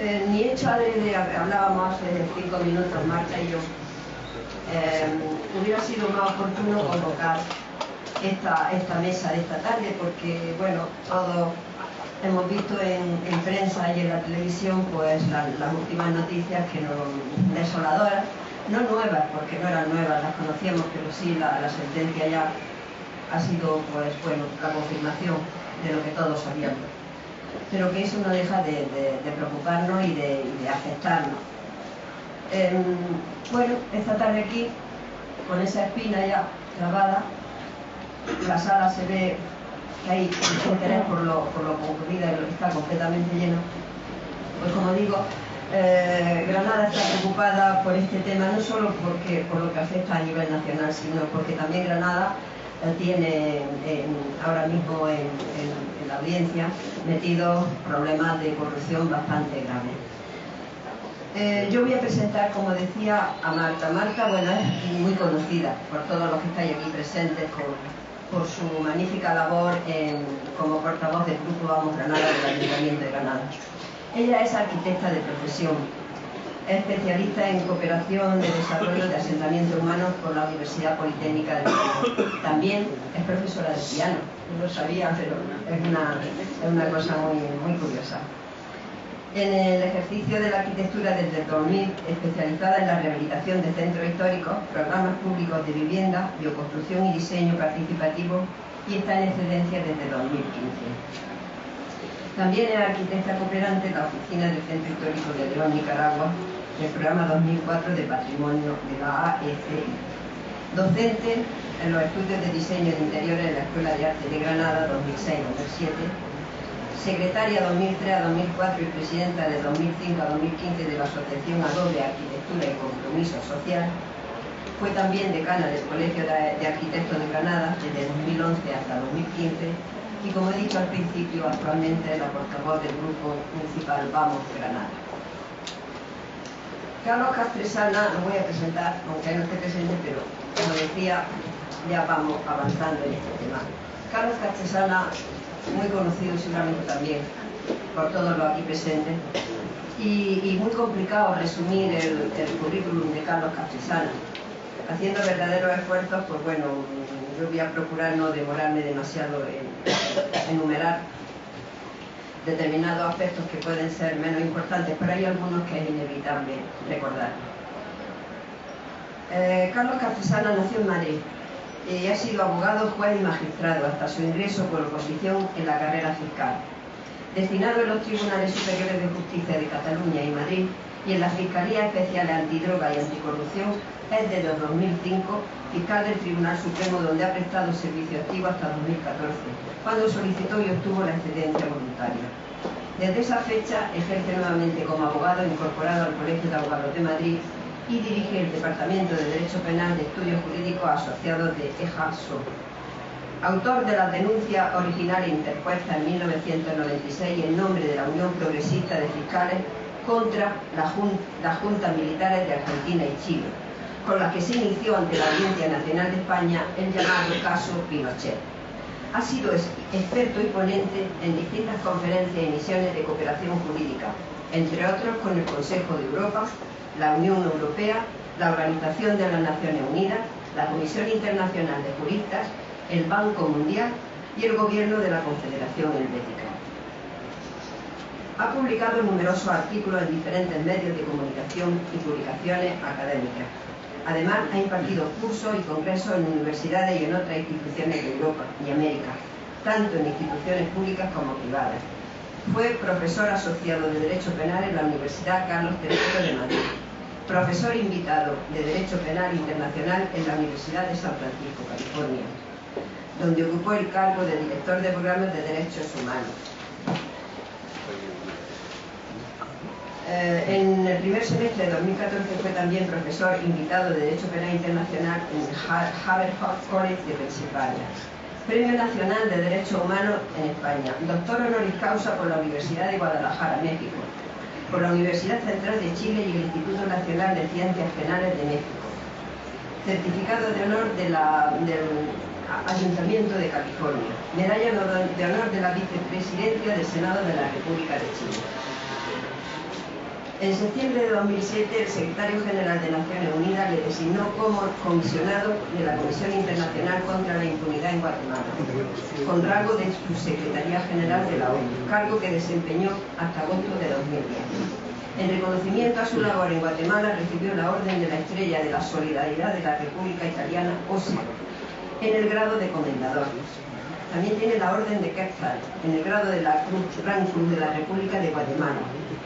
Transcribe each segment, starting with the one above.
Ni hecho adrede, hablábamos hace 5 minutos, Marta y yo, hubiera sido más oportuno convocar esta mesa de esta tarde, porque, bueno, todos hemos visto en prensa y en la televisión pues las últimas noticias que desoladoras, no nuevas, porque no eran nuevas, las conocíamos, pero sí la sentencia ya ha sido, pues bueno, la confirmación de lo que todos sabíamos. Pero que eso no deja de preocuparnos y de afectarnos. Bueno, esta tarde aquí, con esa espina ya clavada, la sala se ve que hay interés por lo concurrida y está completamente lleno. Pues como digo, Granada está preocupada por este tema, no solo por lo que afecta a nivel nacional, sino porque también Granada tiene ahora mismo en la audiencia metidos problemas de corrupción bastante graves. Yo voy a presentar, como decía, a Marta. Marta, bueno, es muy conocida por todos los que estáis aquí presentes por su magnífica labor como portavoz del Grupo Vamos Granada del Ayuntamiento de Granada. Ella es arquitecta de profesión, es especialista en cooperación de desarrollo de asentamientos humanos por la Universidad Politécnica de Madrid. También es profesora de piano, no lo sabía, pero es una cosa muy curiosa. En el ejercicio de la arquitectura desde el 2000, especializada en la rehabilitación de centros históricos, programas públicos de vivienda, bioconstrucción y diseño participativo, y está en excedencia desde 2015. También es arquitecta cooperante en la oficina del Centro Histórico de León, Nicaragua, del programa 2004 de Patrimonio de la AECI. Docente en los estudios de diseño de interiores en la Escuela de Arte de Granada 2006-2007, secretaria 2003 a 2004 y presidenta de 2005 a 2015 de la Asociación Adobe Arquitectura y Compromiso Social. Fue también decana del Colegio de Arquitectos de Granada desde 2011 hasta 2015 y, como he dicho al principio, actualmente es la portavoz del Grupo Municipal Vamos Granada. Carlos Castresana lo voy a presentar, aunque no esté presente, pero como decía, ya vamos avanzando en este tema. Carlos Castresana, muy conocido seguramente también por todos los aquí presentes, y muy complicado resumir el currículum de Carlos Castresana. Haciendo verdaderos esfuerzos, pues bueno, yo voy a procurar no demorarme demasiado en enumerar determinados aspectos que pueden ser menos importantes, pero hay algunos que es inevitable recordar. Carlos Castresana nació en Madrid y ha sido abogado, juez y magistrado hasta su ingreso por oposición en la carrera fiscal. Destinado en los Tribunales Superiores de Justicia de Cataluña y Madrid y en la Fiscalía Especial Antidroga y Anticorrupción, es desde 2005 fiscal del Tribunal Supremo, donde ha prestado servicio activo hasta 2014, cuando solicitó y obtuvo la excedencia voluntaria. Desde esa fecha ejerce nuevamente como abogado incorporado al Colegio de Abogados de Madrid y dirige el Departamento de Derecho Penal de Estudios Jurídicos Asociados de EJA-SO. Autor de la denuncia original interpuesta en 1996 en nombre de la Unión Progresista de Fiscales contra las juntas militares de Argentina y Chile, con las que se inició ante la Audiencia Nacional de España el llamado caso Pinochet. Ha sido experto y ponente en distintas conferencias y misiones de cooperación jurídica, entre otros con el Consejo de Europa, la Unión Europea, la Organización de las Naciones Unidas, la Comisión Internacional de Juristas, el Banco Mundial y el Gobierno de la Confederación Helvética. Ha publicado numerosos artículos en diferentes medios de comunicación y publicaciones académicas. Además, ha impartido cursos y congresos en universidades y en otras instituciones de Europa y América, tanto en instituciones públicas como privadas. Fue profesor asociado de Derecho Penal en la Universidad Carlos III de Madrid, profesor invitado de Derecho Penal Internacional en la Universidad de San Francisco, California, donde ocupó el cargo de director de programas de Derechos Humanos. En el primer semestre de 2014 fue también profesor invitado de Derecho Penal Internacional en el Haverford College de Pensilvania. Premio Nacional de Derechos Humanos en España. Doctor honoris causa por la Universidad de Guadalajara, México, por la Universidad Central de Chile y el Instituto Nacional de Ciencias Penales de México. Certificado de honor del Ayuntamiento de California. Medalla de honor de la Vicepresidencia del Senado de la República de Chile. En septiembre de 2007, el secretario general de Naciones Unidas le designó como comisionado de la Comisión Internacional contra la Impunidad en Guatemala, con rango de subsecretaría general de la ONU, cargo que desempeñó hasta agosto de 2010. En reconocimiento a su labor en Guatemala, recibió la Orden de la Estrella de la Solidaridad de la República Italiana, OSI, en el grado de comendador. También tiene la Orden de Quetzal, en el grado de la Gran Cruz de la República de Guatemala,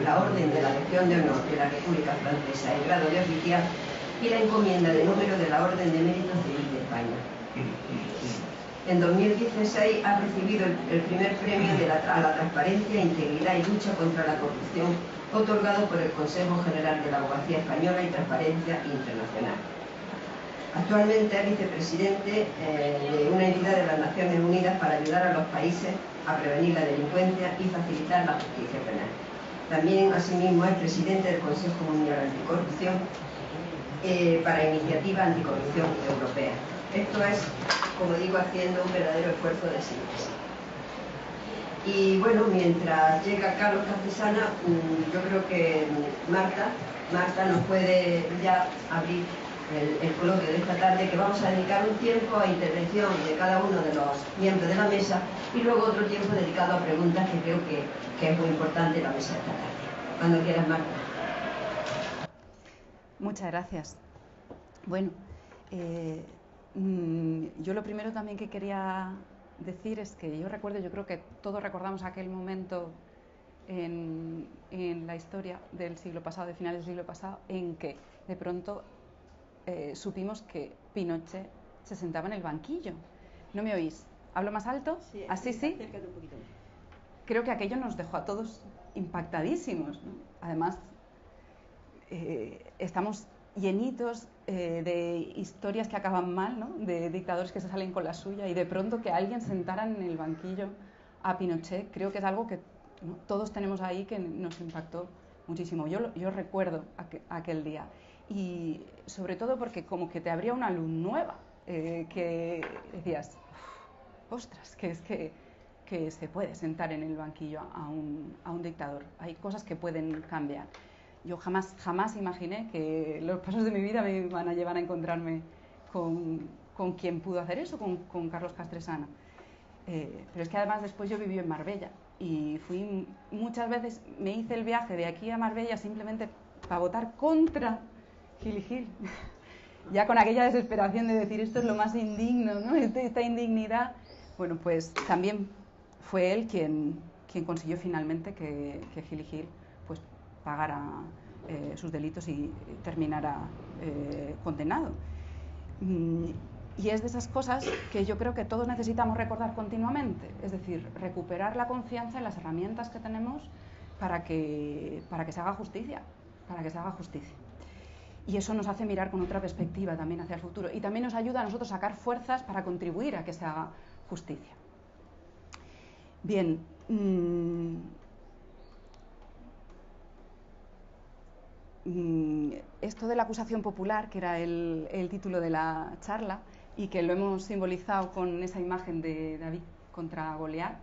la Orden de la Legión de Honor de la República Francesa, el grado de oficial, y la encomienda de número de la Orden de Mérito Civil de España. En 2016 ha recibido el primer premio a la transparencia, integridad y lucha contra la corrupción, otorgado por el Consejo General de la Abogacía Española y Transparencia Internacional. Actualmente es vicepresidente de una entidad de las Naciones Unidas para ayudar a los países a prevenir la delincuencia y facilitar la justicia penal. También, asimismo, es presidente del Consejo Mundial Anticorrupción para Iniciativa Anticorrupción Europea. Esto es, como digo, haciendo un verdadero esfuerzo de síntesis. Y bueno, mientras llega Carlos Castresana, yo creo que Marta nos puede ya abrir el coloquio de esta tarde, que vamos a dedicar un tiempo a intervención de cada uno de los miembros de la mesa y luego otro tiempo dedicado a preguntas, que creo que es muy importante la mesa de esta tarde. Cuando quieras, Marta. Muchas gracias. Bueno, yo lo primero también que quería decir es que yo creo que todos recordamos aquel momento en la historia del siglo pasado, de finales del siglo pasado, en que de pronto supimos que Pinochet se sentaba en el banquillo. ¿No me oís? ¿Hablo más alto? Sí, ¿Así sí? Acércate un poquito más. Creo que aquello nos dejó a todos impactadísimos, ¿no? Además, estamos llenitos de historias que acaban mal, ¿no? De dictadores que se salen con la suya, y de pronto que alguien sentara en el banquillo a Pinochet, creo que es algo que, ¿no?, todos tenemos ahí, que nos impactó muchísimo. Yo recuerdo aquel día, y sobre todo porque como que te abría una luz nueva, que decías, ostras, que es que se puede sentar en el banquillo a un dictador. Hay cosas que pueden cambiar. Yo jamás imaginé que los pasos de mi vida me iban a llevar a encontrarme con quien pudo hacer eso, con Carlos Castresana. Pero es que además después yo viví en Marbella y fui muchas veces, me hice el viaje de aquí a Marbella simplemente para votar contra Gil y Gil. Ya con aquella desesperación de decir, esto es lo más indigno, ¿no? Esta indignidad. Bueno, pues también fue él quien consiguió finalmente que Gil y Gil pues pagara sus delitos y terminara condenado. Y es de esas cosas que yo creo que todos necesitamos recordar continuamente, es decir, recuperar la confianza en las herramientas que tenemos para que se haga justicia, Y eso nos hace mirar con otra perspectiva también hacia el futuro, y también nos ayuda a nosotros a sacar fuerzas para contribuir a que se haga justicia. Bien, esto de la acusación popular, que era el título de la charla, y que lo hemos simbolizado con esa imagen de David contra Goliat,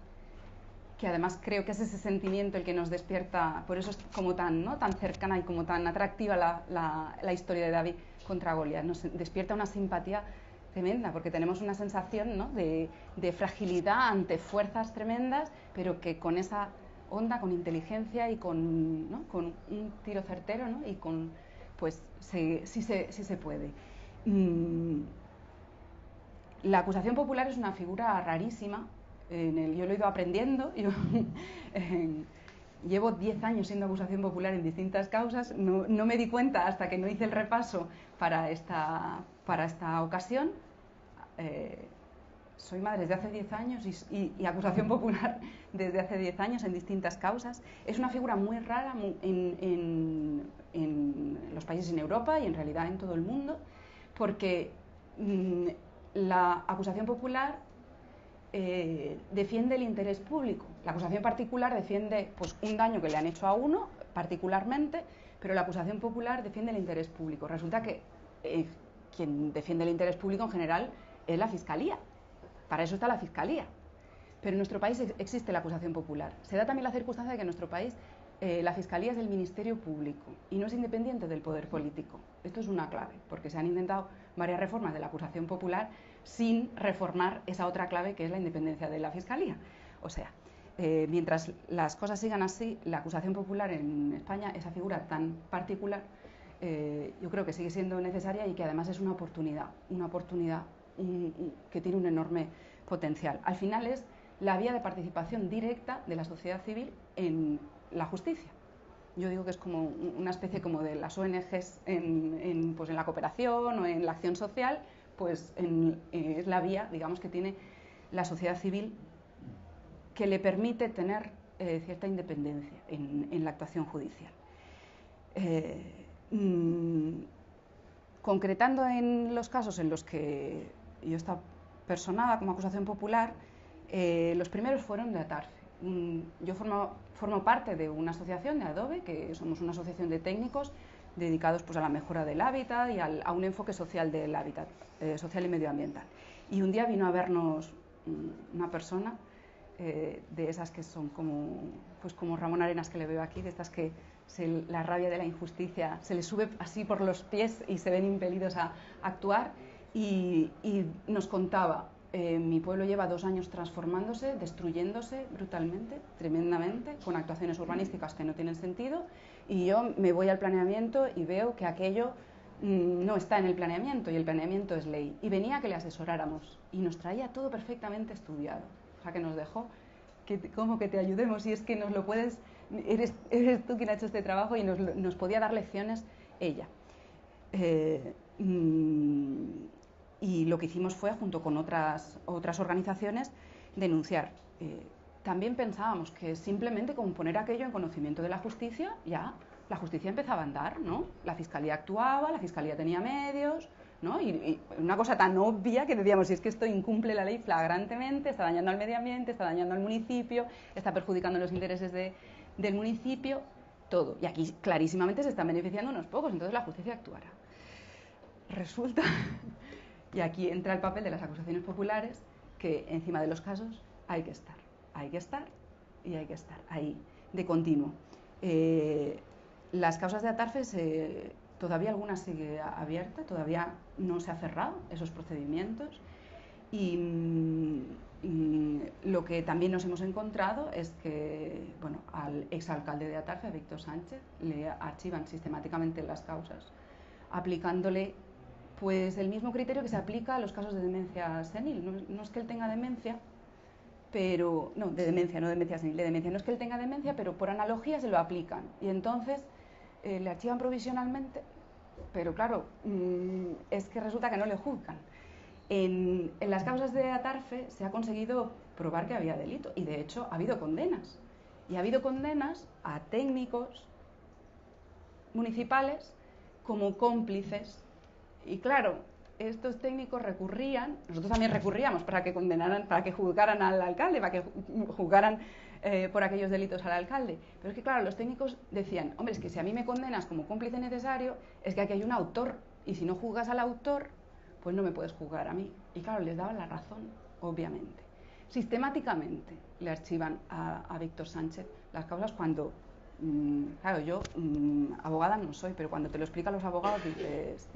que además creo que es ese sentimiento el que nos despierta, por eso es como tan cercana y como tan atractiva la historia de David contra Goliat. Nos despierta una simpatía tremenda, porque tenemos una sensación, ¿no?, de fragilidad ante fuerzas tremendas, pero que con esa onda, con inteligencia y con un tiro certero, ¿no?, y con, pues, sí se puede. La acusación popular es una figura rarísima. Yo lo he ido aprendiendo. Llevo 10 años siendo acusación popular en distintas causas. No me di cuenta hasta que no hice el repaso para esta ocasión. Soy madre desde hace 10 años y acusación popular desde hace 10 años en distintas causas. Es una figura muy rara en los países en Europa y en realidad en todo el mundo, porque la acusación popular defiende el interés público. La acusación particular defiende, pues, un daño que le han hecho a uno particularmente, pero la acusación popular defiende el interés público. Resulta que quien defiende el interés público en general es la Fiscalía. Para eso está la Fiscalía. Pero en nuestro país existe la acusación popular. Se da también la circunstancia de que en nuestro país la Fiscalía es el Ministerio Público y no es independiente del poder político. Esto es una clave, porque se han intentado varias reformas de la acusación popular sin reformar esa otra clave que es la independencia de la Fiscalía. O sea, mientras las cosas sigan así, la acusación popular en España, esa figura tan particular, yo creo que sigue siendo necesaria y que además es una oportunidad que tiene un enorme potencial. Al final es la vía de participación directa de la sociedad civil en la justicia. Yo digo que es como una especie como de las ONGs pues en la cooperación o en la acción social, pues es la vía, digamos, que tiene la sociedad civil que le permite tener cierta independencia en la actuación judicial. Concretando en los casos en los que yo he estado personada como acusación popular, los primeros fueron de Atarfe. Yo formo parte de una asociación de Adobe, que somos una asociación de técnicos dedicados pues, a la mejora del hábitat y a un enfoque social del hábitat, social y medioambiental. Y un día vino a vernos una persona de esas que son como Ramón Arenas, que le veo aquí, de estas que la rabia de la injusticia se les sube así por los pies y se ven impelidos a actuar, y nos contaba, mi pueblo lleva 2 años transformándose, destruyéndose brutalmente, tremendamente, con actuaciones urbanísticas que no tienen sentido, y yo me voy al planeamiento y veo que aquello no está en el planeamiento, y el planeamiento es ley, y venía a que le asesoráramos, y nos traía todo perfectamente estudiado. O sea, que nos dejó, como que te ayudemos, y es que nos lo puedes, eres tú quien ha hecho este trabajo, y nos podía dar lecciones ella. Y lo que hicimos fue, junto con otras organizaciones, denunciar. También pensábamos que simplemente con poner aquello en conocimiento de la justicia, ya la justicia empezaba a andar, ¿no? La Fiscalía actuaba, la Fiscalía tenía medios, ¿no? Y una cosa tan obvia que decíamos, si es que esto incumple la ley flagrantemente, está dañando al medio ambiente, está dañando al municipio, está perjudicando los intereses del municipio, todo. Y aquí clarísimamente se están beneficiando unos pocos, entonces la justicia actuará. Resulta, y aquí entra el papel de las acusaciones populares, que encima de los casos hay que estar y hay que estar ahí, de continuo. Las causas de Atarfe, todavía alguna sigue abierta, todavía no se ha cerrado esos procedimientos, y lo que también nos hemos encontrado es que, bueno, al exalcalde de Atarfe, a Víctor Sánchez, le archivan sistemáticamente las causas, aplicándole pues el mismo criterio que se aplica a los casos de demencia senil. No es que él tenga demencia, pero no, de demencia senil, de demencia. No es que él tenga demencia, pero por analogía se lo aplican. Y entonces le archivan provisionalmente, pero claro, es que resulta que no le juzgan. En las causas de Atarfe se ha conseguido probar que había delito, y de hecho ha habido condenas. Y ha habido condenas a técnicos municipales como cómplices. Y claro, estos técnicos recurrían, nosotros también recurríamos para que condenaran, para que juzgaran al alcalde, para que juzgaran por aquellos delitos al alcalde. Pero es que claro, los técnicos decían, hombre, es que si a mí me condenas como cómplice necesario, es que aquí hay un autor, y si no juzgas al autor, pues no me puedes juzgar a mí. Y claro, les daban la razón, obviamente. Sistemáticamente le archivan a Víctor Sánchez las causas cuando, claro, yo abogada no soy, pero cuando te lo explican los abogados dices,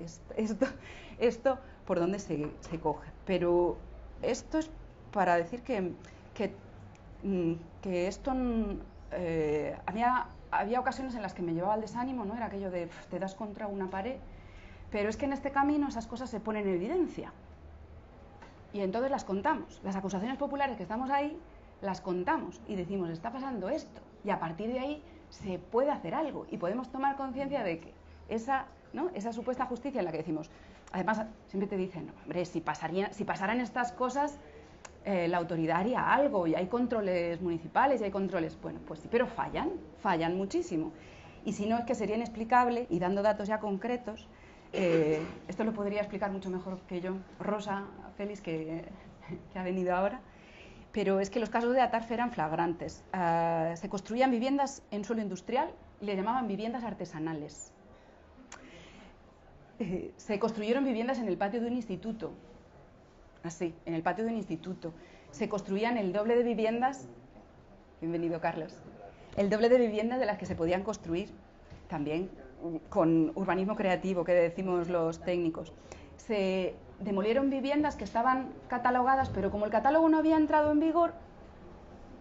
esto por dónde se coge. Pero esto es para decir que esto, había ocasiones en las que me llevaba al desánimo, ¿no? Era aquello de te das contra una pared, pero es que en este camino esas cosas se ponen en evidencia. Y entonces las contamos. Las acusaciones populares que estamos ahí, las contamos y decimos, está pasando esto. Y a partir de ahí se puede hacer algo y podemos tomar conciencia de que esa supuesta justicia en la que decimos, además siempre te dicen, hombre, si pasaran estas cosas, la autoridad haría algo, y hay controles municipales y hay controles, bueno, pues sí, pero fallan muchísimo. Y si no, es que sería inexplicable, y dando datos ya concretos, esto lo podría explicar mucho mejor que yo Rosa Félix, que ha venido ahora, pero es que los casos de Atarfe eran flagrantes. Se construían viviendas en suelo industrial y le llamaban viviendas artesanales. Se construyeron viviendas en el patio de un instituto, así, en el patio de un instituto. Se construían el doble de viviendas, bienvenido Carlos, el doble de viviendas de las que se podían construir, también con urbanismo creativo, que decimos los técnicos. Se demolieron viviendas que estaban catalogadas, pero como el catálogo no había entrado en vigor,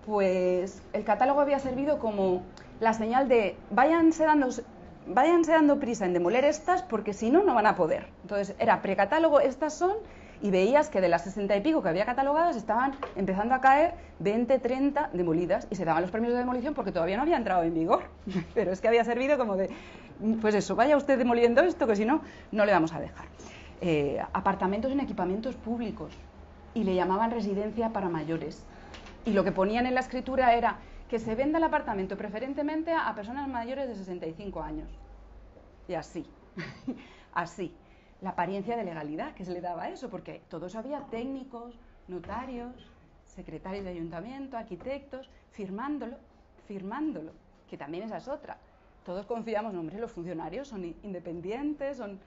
pues el catálogo había servido como la señal de váyanse dando prisa en demoler estas, porque si no, no van a poder. Entonces era precatálogo, estas son, y veías que de las 60 y pico que había catalogadas estaban empezando a caer 20, 30 demolidas, y se daban los permisos de demolición porque todavía no había entrado en vigor. Pero es que había servido como de, pues eso, vaya usted demoliendo esto, que si no, no le vamos a dejar. Apartamentos en equipamientos públicos, y le llamaban residencia para mayores. Y lo que ponían en la escritura era que se venda el apartamento preferentemente a personas mayores de 65 años. Y así, así. La apariencia de legalidad que se le daba a eso, porque todo eso había técnicos, notarios, secretarios de ayuntamiento, arquitectos, firmándolo, que también esa es otra. Todos confiamos, no, hombre, los funcionarios son independientes, son...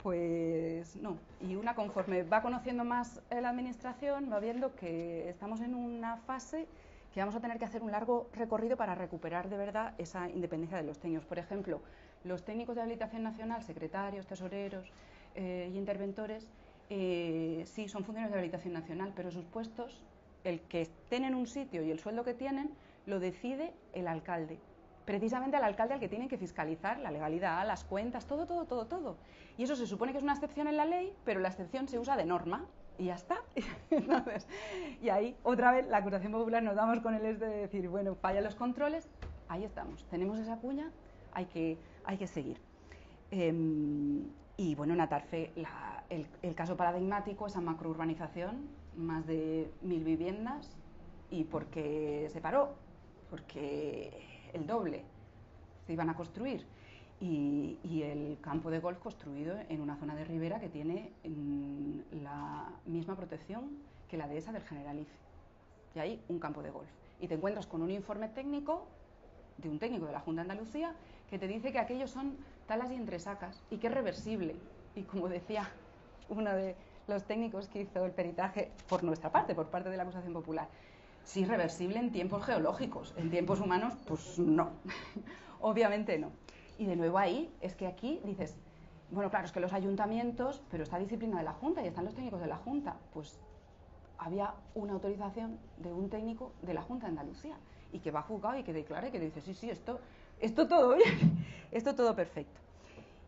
Pues no, y una conforme va conociendo más la administración, va viendo que estamos en una fase que vamos a tener que hacer un largo recorrido para recuperar de verdad esa independencia de los técnicos. Por ejemplo, los técnicos de habilitación nacional, secretarios, tesoreros y interventores, sí, son funcionarios de habilitación nacional, pero sus puestos, el que estén en un sitio y el sueldo que tienen, lo decide el alcalde. Precisamente al alcalde al que tienen que fiscalizar la legalidad, las cuentas, todo. Y eso se supone que es una excepción en la ley, pero la excepción se usa de norma y ya está. Entonces, y ahí otra vez la acusación popular nos damos con el de decir, bueno, fallan los controles, ahí estamos, tenemos esa cuña, hay que seguir. Y bueno, en Atarfe el caso paradigmático, esa macrourbanización, más de 1000 viviendas, ¿y por qué se paró? Porque el doble se iban a construir, y el campo de golf construido en una zona de ribera que tiene la misma protección que la dehesa del Generalife, y hay un campo de golf, y te encuentras con un informe técnico de un técnico de la Junta de Andalucía que te dice que aquellos son talas y entresacas y que es reversible, y como decía uno de los técnicos que hizo el peritaje por nuestra parte, por parte de la acusación popular, sí, reversible en tiempos geológicos, en tiempos humanos, pues no, obviamente no. Y de nuevo ahí, es que aquí dices, bueno, claro, es que los ayuntamientos, pero está disciplina de la Junta y están los técnicos de la Junta, pues había una autorización de un técnico de la Junta de Andalucía, y que va a juzgado y que declara y que dice, sí, esto todo bien, esto todo perfecto.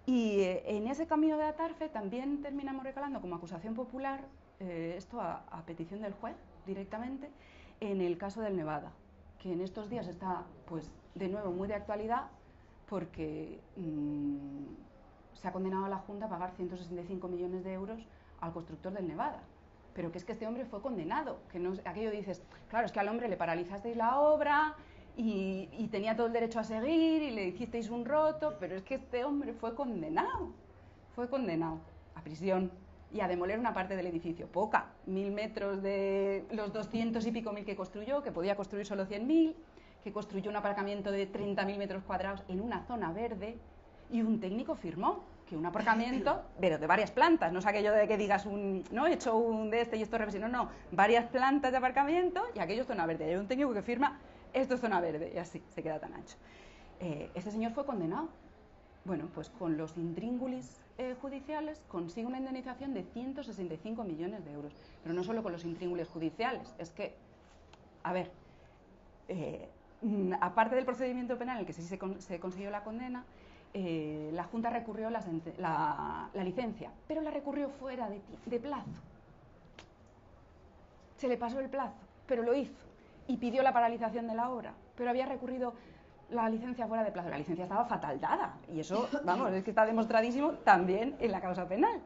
Y en ese camino de Atarfe también terminamos recalando como acusación popular, esto a petición del juez directamente, en el caso del Nevada, que en estos días está, pues, de nuevo muy de actualidad, porque se ha condenado a la Junta a pagar 165 millones de euros al constructor del Nevada. Pero que es que este hombre fue condenado, que no, aquello dices, claro, es que al hombre le paralizasteis la obra y tenía todo el derecho a seguir y le hicisteis un roto, pero es que este hombre fue condenado a prisión y a demoler una parte del edificio, poca, 1000 metros de los 200 y pico mil que construyó, que podía construir solo 100.000, que construyó un aparcamiento de 30.000 metros cuadrados en una zona verde, y un técnico firmó que un aparcamiento, pero de varias plantas, no es aquello de que digas no, he hecho un de este y esto es reversible, no, varias plantas de aparcamiento y aquello es zona verde, y hay un técnico que firma, esto es zona verde, y así, se queda tan ancho. Este señor fue condenado. Bueno, pues con los intríngulis judiciales consigue una indemnización de 165 millones de euros. Pero no solo con los intríngulis judiciales, es que, a ver, aparte del procedimiento penal en el que sí se consiguió la condena, la Junta recurrió la licencia, pero la recurrió fuera de plazo. Se le pasó el plazo, pero lo hizo, y pidió la paralización de la obra, pero había recurrido la licencia fuera de plazo. La licencia estaba fatal dada, y eso, vamos, es que está demostradísimo también en la causa penal.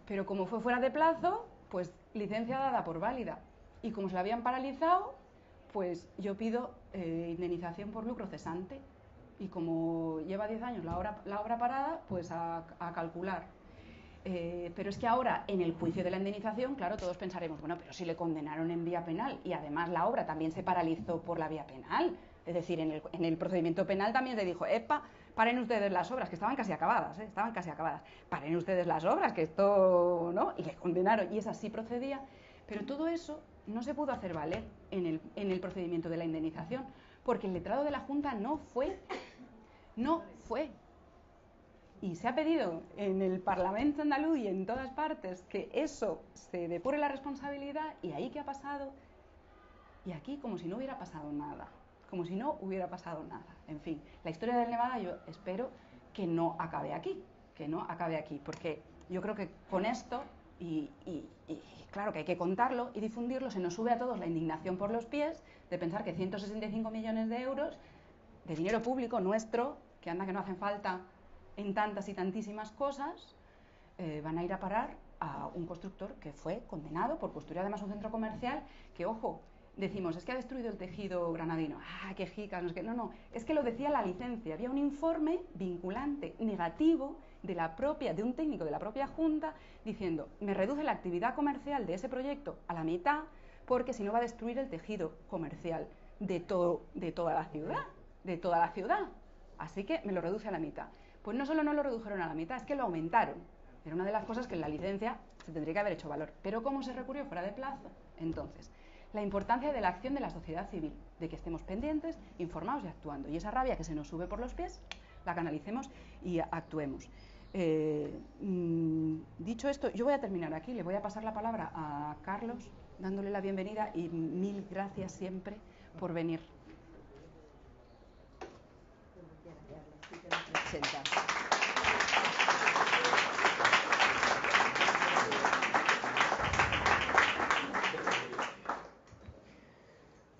Pero como fue fuera de plazo, pues licencia dada por válida. Y como se la habían paralizado, pues yo pido indemnización por lucro cesante. Y como lleva 10 años la obra parada, pues a calcular. Pero es que ahora, en el juicio de la indemnización, claro, todos pensaremos, bueno, pero si le condenaron en vía penal y además la obra también se paralizó por la vía penal. Es decir, en el procedimiento penal también se dijo, paren ustedes las obras, que estaban casi acabadas, paren ustedes las obras, que esto, ¿no? Y le condenaron, y esa sí procedía. Pero todo eso no se pudo hacer valer en el procedimiento de la indemnización, porque el letrado de la Junta no fue. Y se ha pedido en el Parlamento andaluz y en todas partes que eso se depure la responsabilidad, y ahí ¿qué ha pasado? Y aquí como si no hubiera pasado nada, En fin, la historia del Nevada yo espero que no acabe aquí, porque yo creo que con esto, y claro que hay que contarlo y difundirlo, se nos sube a todos la indignación por los pies de pensar que 165 millones de euros de dinero público nuestro, que anda que no hacen falta en tantas y tantísimas cosas, van a ir a parar a un constructor que fue condenado por construir además un centro comercial que, ojo, decimos, es que ha destruido el tejido granadino. ¡Qué jicas! No, es que lo decía la licencia. Había un informe vinculante negativo de un técnico de la propia Junta diciendo, me reduce la actividad comercial de ese proyecto a la mitad porque si no va a destruir el tejido comercial de toda la ciudad. Así que me lo reduce a la mitad. Pues no solo no lo redujeron a la mitad, es que lo aumentaron. Era una de las cosas que en la licencia se tendría que haber hecho valor. Pero ¿cómo se recurrió fuera de plazo? Entonces, la importancia de la acción de la sociedad civil, de que estemos pendientes, informados y actuando. Y esa rabia que se nos sube por los pies, la canalicemos y actuemos. Dicho esto, yo voy a terminar aquí. Le voy a pasar la palabra a Carlos, dándole la bienvenida y mil gracias siempre por venir.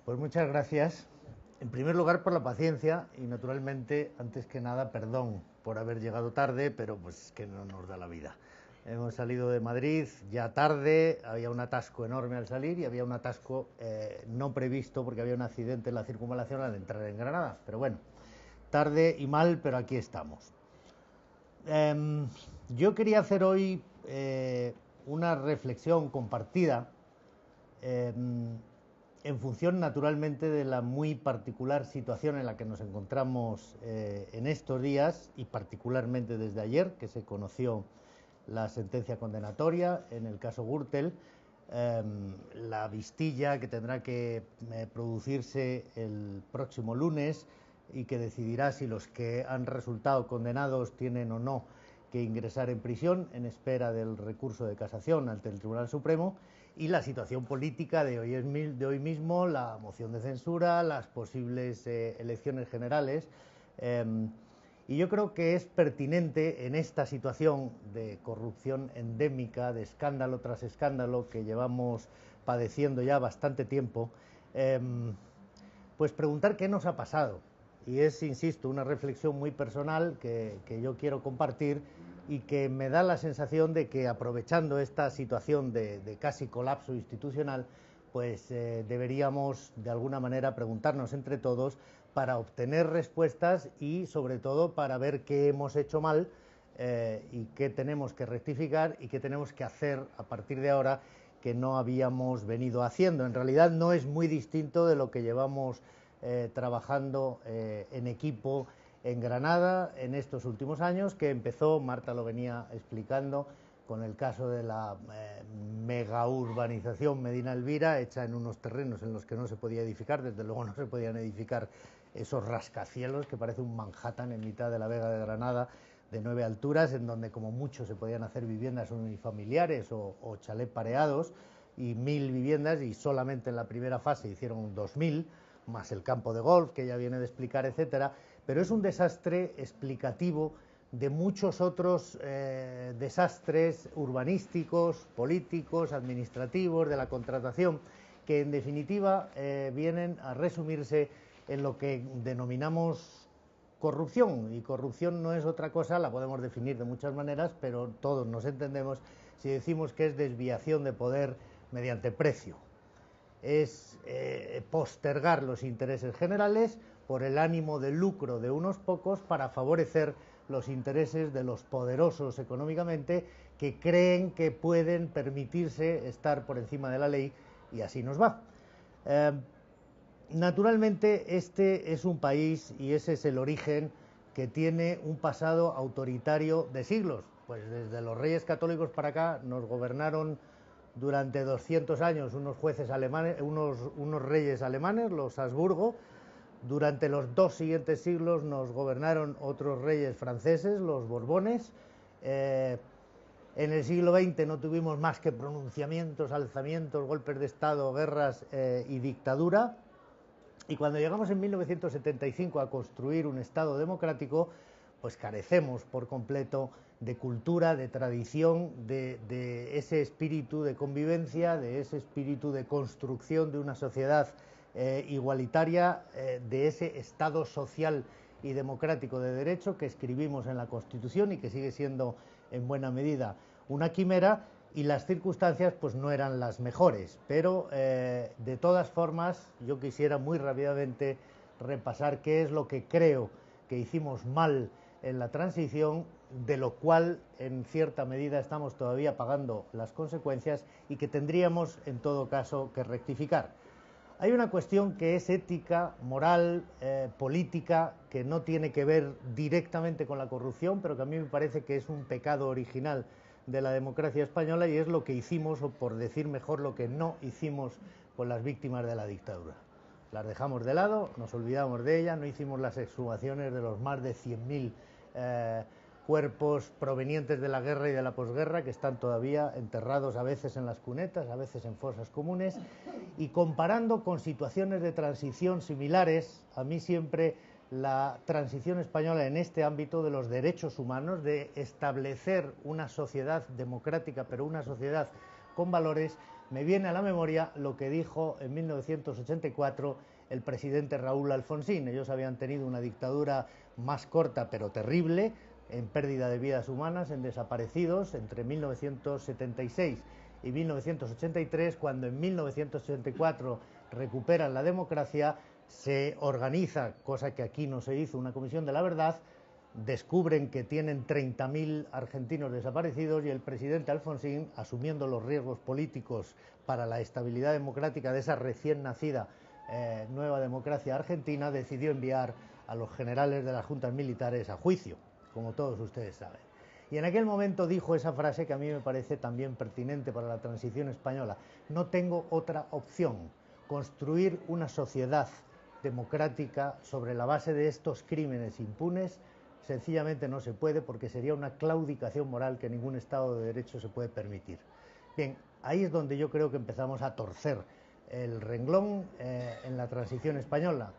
Pues muchas gracias, en primer lugar por la paciencia y naturalmente, antes que nada, perdón por haber llegado tarde, pero pues es que no nos da la vida. Hemos salido de Madrid ya tarde, había un atasco enorme al salir y había un atasco no previsto porque había un accidente en la circunvalación al entrar en Granada, pero bueno, tarde y mal, pero aquí estamos. Yo quería hacer hoy una reflexión compartida en función naturalmente de la muy particular situación en la que nos encontramos en estos días y particularmente desde ayer, que se conoció la sentencia condenatoria en el caso Gürtel, la vistilla que tendrá que producirse el próximo lunes y que decidirá si los que han resultado condenados tienen o no que ingresar en prisión en espera del recurso de casación ante el Tribunal Supremo, y la situación política de hoy mismo, la moción de censura, las posibles elecciones generales. Y yo creo que es pertinente en esta situación de corrupción endémica, de escándalo tras escándalo que llevamos padeciendo ya bastante tiempo, pues preguntar qué nos ha pasado. Y es, insisto, una reflexión muy personal que yo quiero compartir y que me da la sensación de que, aprovechando esta situación de casi colapso institucional, pues deberíamos de alguna manera preguntarnos entre todos para obtener respuestas y sobre todo para ver qué hemos hecho mal y qué tenemos que rectificar y qué tenemos que hacer a partir de ahora que no habíamos venido haciendo. En realidad no es muy distinto de lo que llevamos trabajando en equipo en Granada en estos últimos años, que empezó, Marta lo venía explicando, con el caso de la mega urbanización Medina Elvira, hecha en unos terrenos en los que no se podía edificar, desde luego no se podían edificar esos rascacielos que parece un Manhattan en mitad de la Vega de Granada, de 9 alturas, en donde como mucho se podían hacer viviendas unifamiliares o chalet pareados, y 1000 viviendas, y solamente en la primera fase hicieron 2000, más el campo de golf que ya viene de explicar, etcétera. Pero es un desastre explicativo de muchos otros desastres urbanísticos, políticos, administrativos, de la contratación, que en definitiva vienen a resumirse en lo que denominamos corrupción. Y corrupción no es otra cosa, la podemos definir de muchas maneras, pero todos nos entendemos si decimos que es desviación de poder mediante precio. Es postergar los intereses generales por el ánimo de lucro de unos pocos para favorecer los intereses de los poderosos económicamente, que creen que pueden permitirse estar por encima de la ley, y así nos va. Naturalmente este es un país, y ese es el origen, que tiene un pasado autoritario de siglos. Pues desde los Reyes Católicos para acá nos gobernaron durante 200 años unos jueces alemanes, unos reyes alemanes, los Habsburgo, Durante los 2 siguientes siglos nos gobernaron otros reyes franceses, los Borbones. En el siglo XX no tuvimos más que pronunciamientos, alzamientos, golpes de Estado, guerras y dictadura. Y cuando llegamos en 1975 a construir un Estado democrático, pues carecemos por completo de cultura, de tradición, de ese espíritu de convivencia, de ese espíritu de construcción de una sociedad igualitaria, de ese Estado social y democrático de derecho que escribimos en la Constitución y que sigue siendo en buena medida una quimera, y las circunstancias pues no eran las mejores, pero de todas formas yo quisiera muy rápidamente repasar qué es lo que creo que hicimos mal en la transición, de lo cual en cierta medida estamos todavía pagando las consecuencias y que tendríamos en todo caso que rectificar. Hay una cuestión que es ética, moral, política, que no tiene que ver directamente con la corrupción, pero que a mí me parece que es un pecado original de la democracia española, y es lo que hicimos, o por decir mejor, lo que no hicimos con las víctimas de la dictadura. Las dejamos de lado, nos olvidamos de ellas, no hicimos las exhumaciones de los más de 100.000 cuerpos provenientes de la guerra y de la posguerra, que están todavía enterrados a veces en las cunetas, a veces en fosas comunes. Y comparando con situaciones de transición similares, a mí siempre la transición española en este ámbito de los derechos humanos, de establecer una sociedad democrática, pero una sociedad con valores, me viene a la memoria lo que dijo en 1984 el presidente Raúl Alfonsín. Ellos habían tenido una dictadura más corta pero terrible, en pérdida de vidas humanas, en desaparecidos, entre 1976 y 1983, cuando en 1984 recuperan la democracia, se organiza, cosa que aquí no se hizo, una comisión de la verdad, descubren que tienen 30.000 argentinos desaparecidos, y el presidente Alfonsín, asumiendo los riesgos políticos para la estabilidad democrática de esa recién nacida nueva democracia argentina, decidió enviar a los generales de las juntas militares a juicio, como todos ustedes saben. Y en aquel momento dijo esa frase que a mí me parece también pertinente para la transición española: no tengo otra opción, construir una sociedad democrática sobre la base de estos crímenes impunes sencillamente no se puede, porque sería una claudicación moral que ningún Estado de Derecho se puede permitir. Bien, ahí es donde yo creo que empezamos a torcer el renglón en la transición española.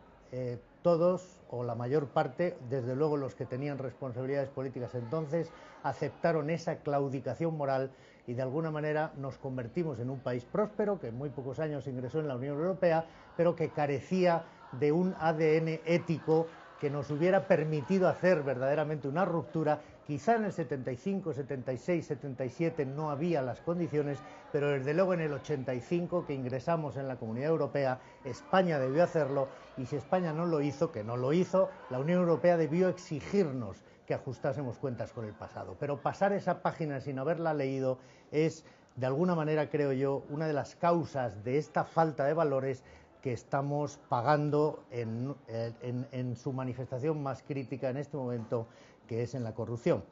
Todos, o la mayor parte, desde luego los que tenían responsabilidades políticas entonces, aceptaron esa claudicación moral, y de alguna manera nos convertimos en un país próspero que en muy pocos años ingresó en la Unión Europea, pero que carecía de un ADN ético que nos hubiera permitido hacer verdaderamente una ruptura. Quizá en el 75, 76, 77 no había las condiciones, pero desde luego en el 85, que ingresamos en la Comunidad Europea, España debió hacerlo, y si España no lo hizo, que no lo hizo, la Unión Europea debió exigirnos que ajustásemos cuentas con el pasado. Pero pasar esa página sin haberla leído es, de alguna manera, creo yo, una de las causas de esta falta de valores que estamos pagando en su manifestación más crítica en este momento, que es en la corrupción.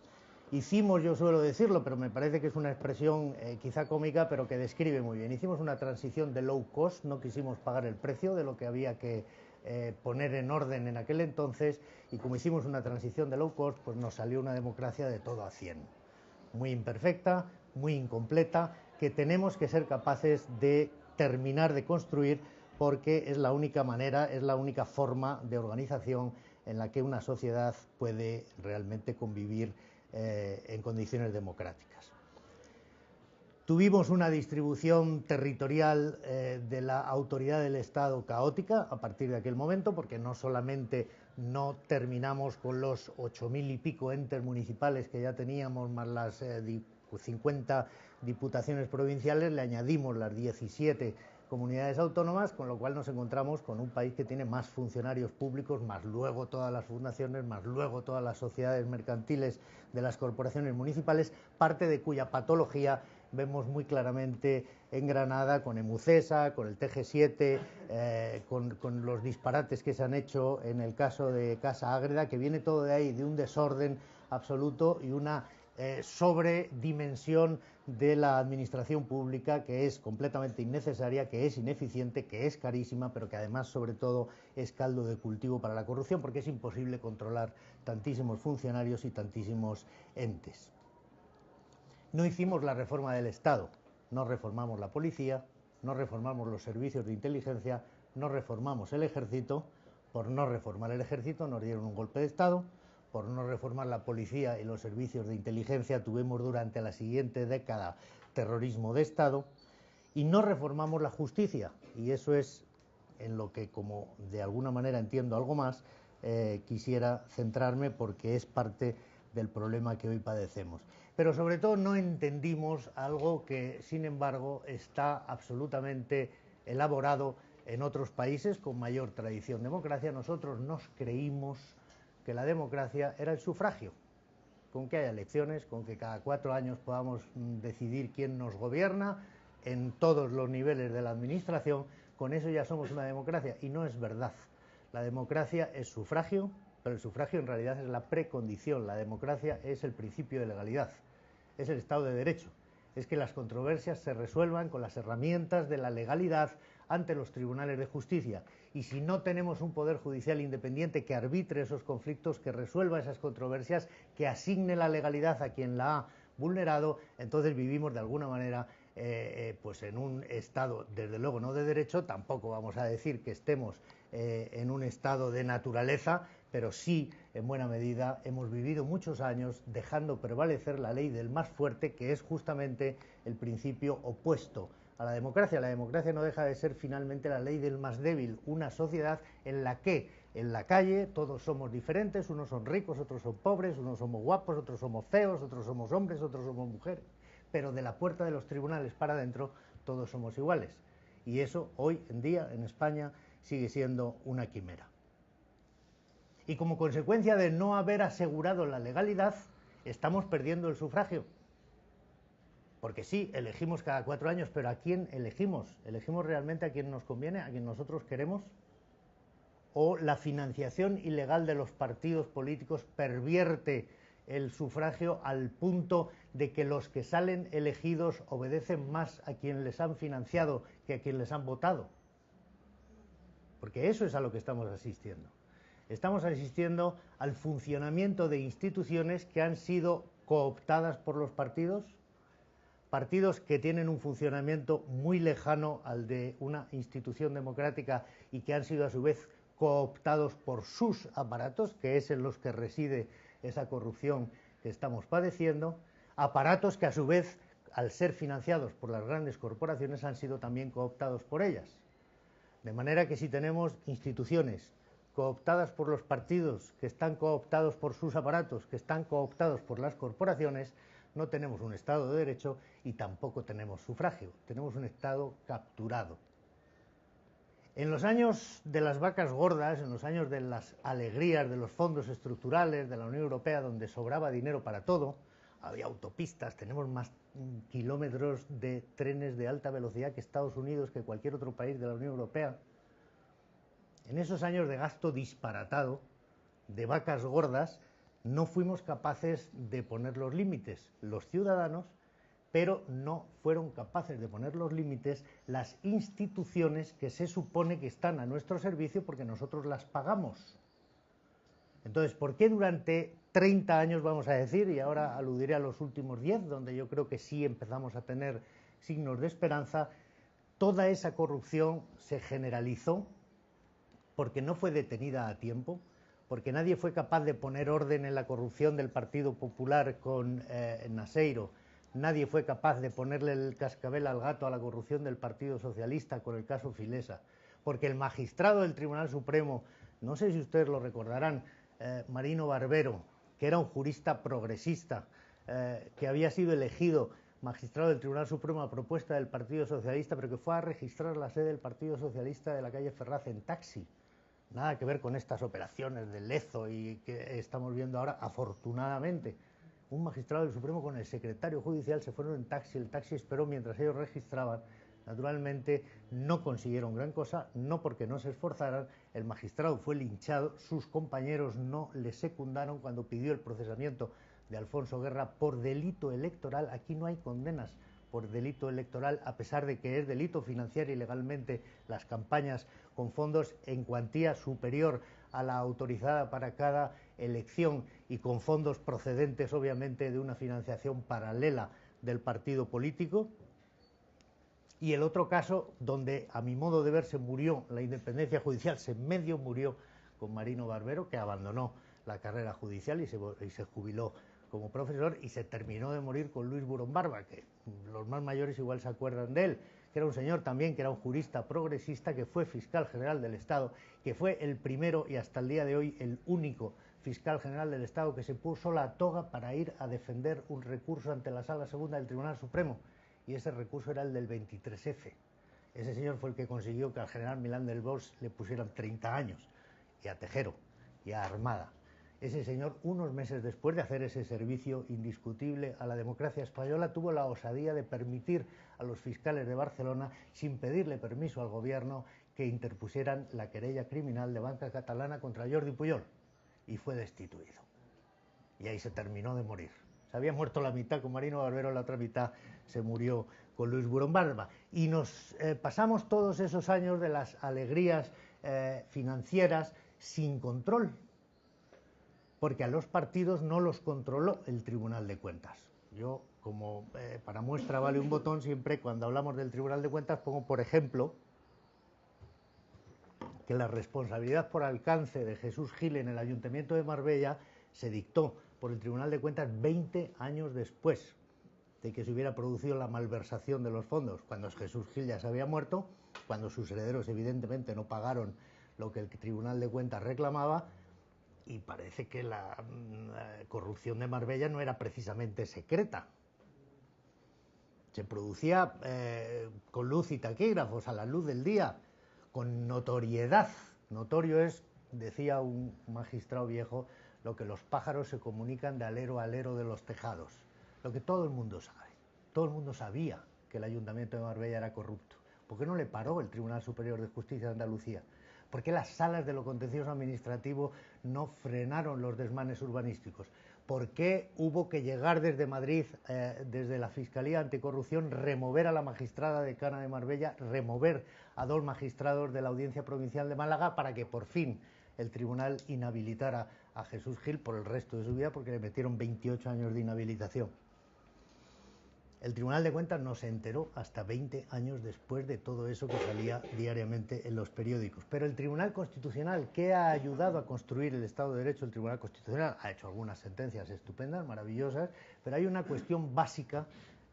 Hicimos, yo suelo decirlo, pero me parece que es una expresión quizá cómica, pero que describe muy bien, hicimos una transición de low cost, no quisimos pagar el precio de lo que había que poner en orden en aquel entonces, y como hicimos una transición de low cost, pues nos salió una democracia de todo a 100, muy imperfecta, muy incompleta, que tenemos que ser capaces de terminar de construir, porque es la única manera, es la única forma de organización en la que una sociedad puede realmente convivir en condiciones democráticas. Tuvimos una distribución territorial de la autoridad del Estado caótica a partir de aquel momento, porque no solamente no terminamos con los 8.000 y pico entes municipales que ya teníamos, más las 50 diputaciones provinciales, le añadimos las 17 comunidades autónomas, con lo cual nos encontramos con un país que tiene más funcionarios públicos, más luego todas las fundaciones, más luego todas las sociedades mercantiles de las corporaciones municipales, parte de cuya patología vemos muy claramente en Granada con Emucesa, con el TG7, con los disparates que se han hecho en el caso de Casa Ágreda, que viene todo de ahí, de un desorden absoluto y una sobredimensión de la administración pública, que es completamente innecesaria, que es ineficiente, que es carísima, pero que además, sobre todo, es caldo de cultivo para la corrupción, porque es imposible controlar tantísimos funcionarios y tantísimos entes. No hicimos la reforma del Estado, no reformamos la policía, no reformamos los servicios de inteligencia, no reformamos el ejército. Por no reformar el ejército nos dieron un golpe de Estado. Por no reformar la policía y los servicios de inteligencia tuvimos durante la siguiente década terrorismo de Estado. Y no reformamos la justicia, y eso es en lo que, como de alguna manera entiendo algo más, quisiera centrarme, porque es parte del problema que hoy padecemos. Pero sobre todo no entendimos algo que, sin embargo, está absolutamente elaborado en otros países con mayor tradición democracia. Nosotros nos creímos que la democracia era el sufragio, con que haya elecciones, con que cada 4 años podamos decidir quién nos gobierna en todos los niveles de la administración, con eso ya somos una democracia, y no es verdad. La democracia es sufragio, pero el sufragio en realidad es la precondición. La democracia es el principio de legalidad, es el Estado de Derecho, es que las controversias se resuelvan con las herramientas de la legalidad ante los tribunales de justicia. Y si no tenemos un poder judicial independiente que arbitre esos conflictos, que resuelva esas controversias, que asigne la legalidad a quien la ha vulnerado, entonces vivimos de alguna manera pues en un estado, desde luego no de derecho. Tampoco vamos a decir que estemos en un estado de naturaleza, pero sí, en buena medida, hemos vivido muchos años dejando prevalecer la ley del más fuerte, que es justamente el principio opuesto a la democracia. La democracia no deja de ser finalmente la ley del más débil, una sociedad en la que en la calle todos somos diferentes, unos son ricos, otros son pobres, unos somos guapos, otros somos feos, otros somos hombres, otros somos mujeres, pero de la puerta de los tribunales para adentro todos somos iguales. Y eso hoy en día en España sigue siendo una quimera. Y como consecuencia de no haber asegurado la legalidad, estamos perdiendo el sufragio. Porque sí, elegimos cada 4 años, pero ¿a quién elegimos? ¿Elegimos realmente a quien nos conviene, a quien nosotros queremos? ¿O la financiación ilegal de los partidos políticos pervierte el sufragio al punto de que los que salen elegidos obedecen más a quien les han financiado que a quien les han votado? Porque eso es a lo que estamos asistiendo. Estamos asistiendo al funcionamiento de instituciones que han sido cooptadas por los partidos, partidos que tienen un funcionamiento muy lejano al de una institución democrática y que han sido a su vez cooptados por sus aparatos, que es en los que reside esa corrupción que estamos padeciendo, aparatos que a su vez, al ser financiados por las grandes corporaciones, han sido también cooptados por ellas. De manera que si tenemos instituciones cooptadas por los partidos, que están cooptados por sus aparatos, que están cooptados por las corporaciones, no tenemos un Estado de Derecho y tampoco tenemos sufragio, tenemos un Estado capturado. En los años de las vacas gordas, en los años de las alegrías de los fondos estructurales de la Unión Europea, donde sobraba dinero para todo, había autopistas, tenemos más kilómetros de trenes de alta velocidad que Estados Unidos, que cualquier otro país de la Unión Europea. En esos años de gasto disparatado, de vacas gordas, no fuimos capaces de poner los límites los ciudadanos, pero no fueron capaces de poner los límites las instituciones que se supone que están a nuestro servicio porque nosotros las pagamos. Entonces, ¿por qué durante 30 años, vamos a decir, y ahora aludiré a los últimos 10, donde yo creo que sí empezamos a tener signos de esperanza, toda esa corrupción se generalizó porque no fue detenida a tiempo, porque nadie fue capaz de poner orden en la corrupción del Partido Popular con Naseiro, nadie fue capaz de ponerle el cascabel al gato a la corrupción del Partido Socialista con el caso Filesa, porque el magistrado del Tribunal Supremo, no sé si ustedes lo recordarán, Marino Barbero, que era un jurista progresista, que había sido elegido magistrado del Tribunal Supremo a propuesta del Partido Socialista, pero que fue a registrar la sede del Partido Socialista de la calle Ferraz en taxi. Nada que ver con estas operaciones de Lezo y que estamos viendo ahora, afortunadamente. Un magistrado del Supremo con el secretario judicial se fueron en taxi, el taxi esperó mientras ellos registraban, Naturalmente no consiguieron gran cosa, no porque no se esforzaran, el magistrado fue linchado, sus compañeros no le secundaron cuando pidió el procesamiento de Alfonso Guerra por delito electoral. Aquí no hay condenas por delito electoral, a pesar de que es delito financiar ilegalmente las campañas con fondos en cuantía superior a la autorizada para cada elección y con fondos procedentes obviamente de una financiación paralela del partido político. Y el otro caso donde a mi modo de ver se murió la independencia judicial, se medio murió con Marino Barbero, que abandonó la carrera judicial y se jubiló como profesor, y se terminó de morir con Luis Burón Barba, que los más mayores igual se acuerdan de él, que era un señor también, que era un jurista progresista, que fue fiscal general del Estado, que fue el primero y hasta el día de hoy el único fiscal general del Estado que se puso la toga para ir a defender un recurso ante la Sala Segunda del Tribunal Supremo, y ese recurso era el del 23F. Ese señor fue el que consiguió que al general Milán del Bosch le pusieran 30 años, y a Tejero, y a Armada. Ese señor, unos meses después de hacer ese servicio indiscutible a la democracia española, tuvo la osadía de permitir a los fiscales de Barcelona, sin pedirle permiso al gobierno, que interpusieran la querella criminal de Banca Catalana contra Jordi Pujol, y fue destituido. Y ahí se terminó de morir. Se había muerto la mitad con Marino Barbero, la otra mitad se murió con Luis Burón Barba. Y nos pasamos todos esos años de las alegrías financieras sin control, porque a los partidos no los controló el Tribunal de Cuentas. Yo, como para muestra vale un botón, siempre cuando hablamos del Tribunal de Cuentas pongo, por ejemplo, que la responsabilidad por alcance de Jesús Gil en el Ayuntamiento de Marbella se dictó por el Tribunal de Cuentas 20 años después de que se hubiera producido la malversación de los fondos, cuando Jesús Gil ya se había muerto, cuando sus herederos evidentemente no pagaron lo que el Tribunal de Cuentas reclamaba, y parece que la corrupción de Marbella no era precisamente secreta. Se producía con luz y taquígrafos, a la luz del día, con notoriedad. Notorio es, decía un magistrado viejo, lo que los pájaros se comunican de alero a alero de los tejados. Lo que todo el mundo sabe. Todo el mundo sabía que el Ayuntamiento de Marbella era corrupto. ¿Por qué no le paró el Tribunal Superior de Justicia de Andalucía? ¿Por qué las salas de lo contencioso administrativo no frenaron los desmanes urbanísticos? ¿Por qué hubo que llegar desde Madrid, desde la Fiscalía Anticorrupción, remover a la magistrada decana de Marbella, remover a 2 magistrados de la Audiencia Provincial de Málaga para que por fin el tribunal inhabilitara a Jesús Gil por el resto de su vida, porque le metieron 28 años de inhabilitación? El Tribunal de Cuentas no se enteró hasta 20 años después de todo eso que salía diariamente en los periódicos. Pero el Tribunal Constitucional, que ha ayudado a construir el Estado de Derecho, el Tribunal Constitucional ha hecho algunas sentencias estupendas, maravillosas, pero hay una cuestión básica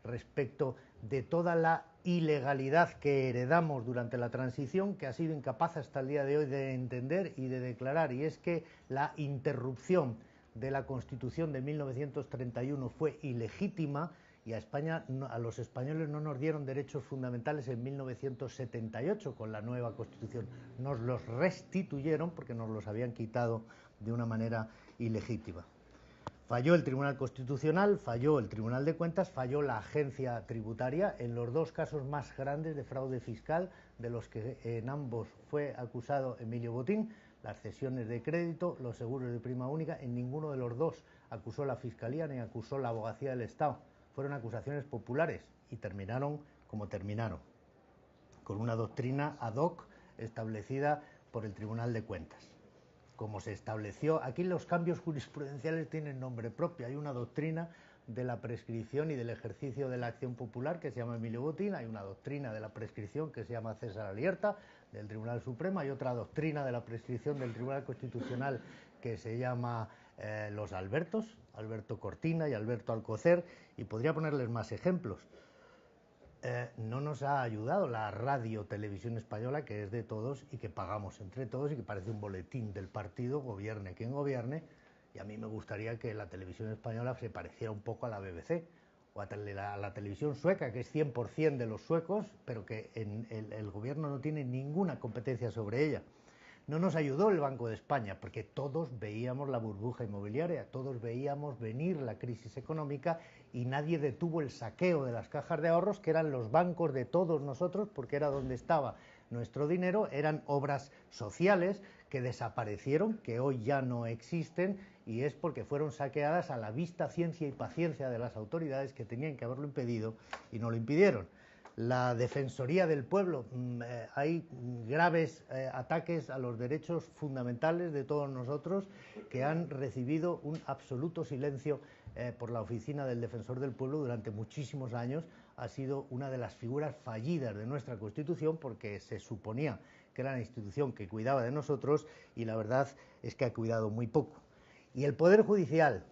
respecto de toda la ilegalidad que heredamos durante la transición, que ha sido incapaz hasta el día de hoy de entender y de declarar, y es que la interrupción de la Constitución de 1931 fue ilegítima, y a España, a los españoles no nos dieron derechos fundamentales en 1978 con la nueva Constitución. Nos los restituyeron porque nos los habían quitado de una manera ilegítima. Falló el Tribunal Constitucional, falló el Tribunal de Cuentas, falló la Agencia Tributaria en los 2 casos más grandes de fraude fiscal, de los que en ambos fue acusado Emilio Botín, las cesiones de crédito, los seguros de prima única. En ninguno de los 2 acusó la Fiscalía ni acusó la Abogacía del Estado. Fueron acusaciones populares y terminaron como terminaron, con una doctrina ad hoc establecida por el Tribunal de Cuentas. Como se estableció, aquí los cambios jurisprudenciales tienen nombre propio. Hay una doctrina de la prescripción y del ejercicio de la acción popular que se llama Emilio Botín, hay una doctrina de la prescripción que se llama César Alierta del Tribunal Supremo, hay otra doctrina de la prescripción del Tribunal Constitucional que se llama los Albertos, Alberto Cortina y Alberto Alcocer, y podría ponerles más ejemplos. No nos ha ayudado la radio televisión española, que es de todos y que pagamos entre todos y que parece un boletín del partido, gobierne quien gobierne, y a mí me gustaría que la televisión española se pareciera un poco a la BBC o a la televisión sueca, que es 100% de los suecos, pero que el gobierno no tiene ninguna competencia sobre ella. No nos ayudó el Banco de España, porque todos veíamos la burbuja inmobiliaria, todos veíamos venir la crisis económica y nadie detuvo el saqueo de las cajas de ahorros, que eran los bancos de todos nosotros, porque era donde estaba nuestro dinero, eran obras sociales que desaparecieron, que hoy ya no existen, y es porque fueron saqueadas a la vista, ciencia y paciencia de las autoridades que tenían que haberlo impedido y no lo impidieron. La Defensoría del Pueblo, hay graves ataques a los derechos fundamentales de todos nosotros que han recibido un absoluto silencio por la Oficina del Defensor del Pueblo durante muchísimos años. Ha sido una de las figuras fallidas de nuestra Constitución porque se suponía que era la institución que cuidaba de nosotros y la verdad es que ha cuidado muy poco. Y el Poder Judicial.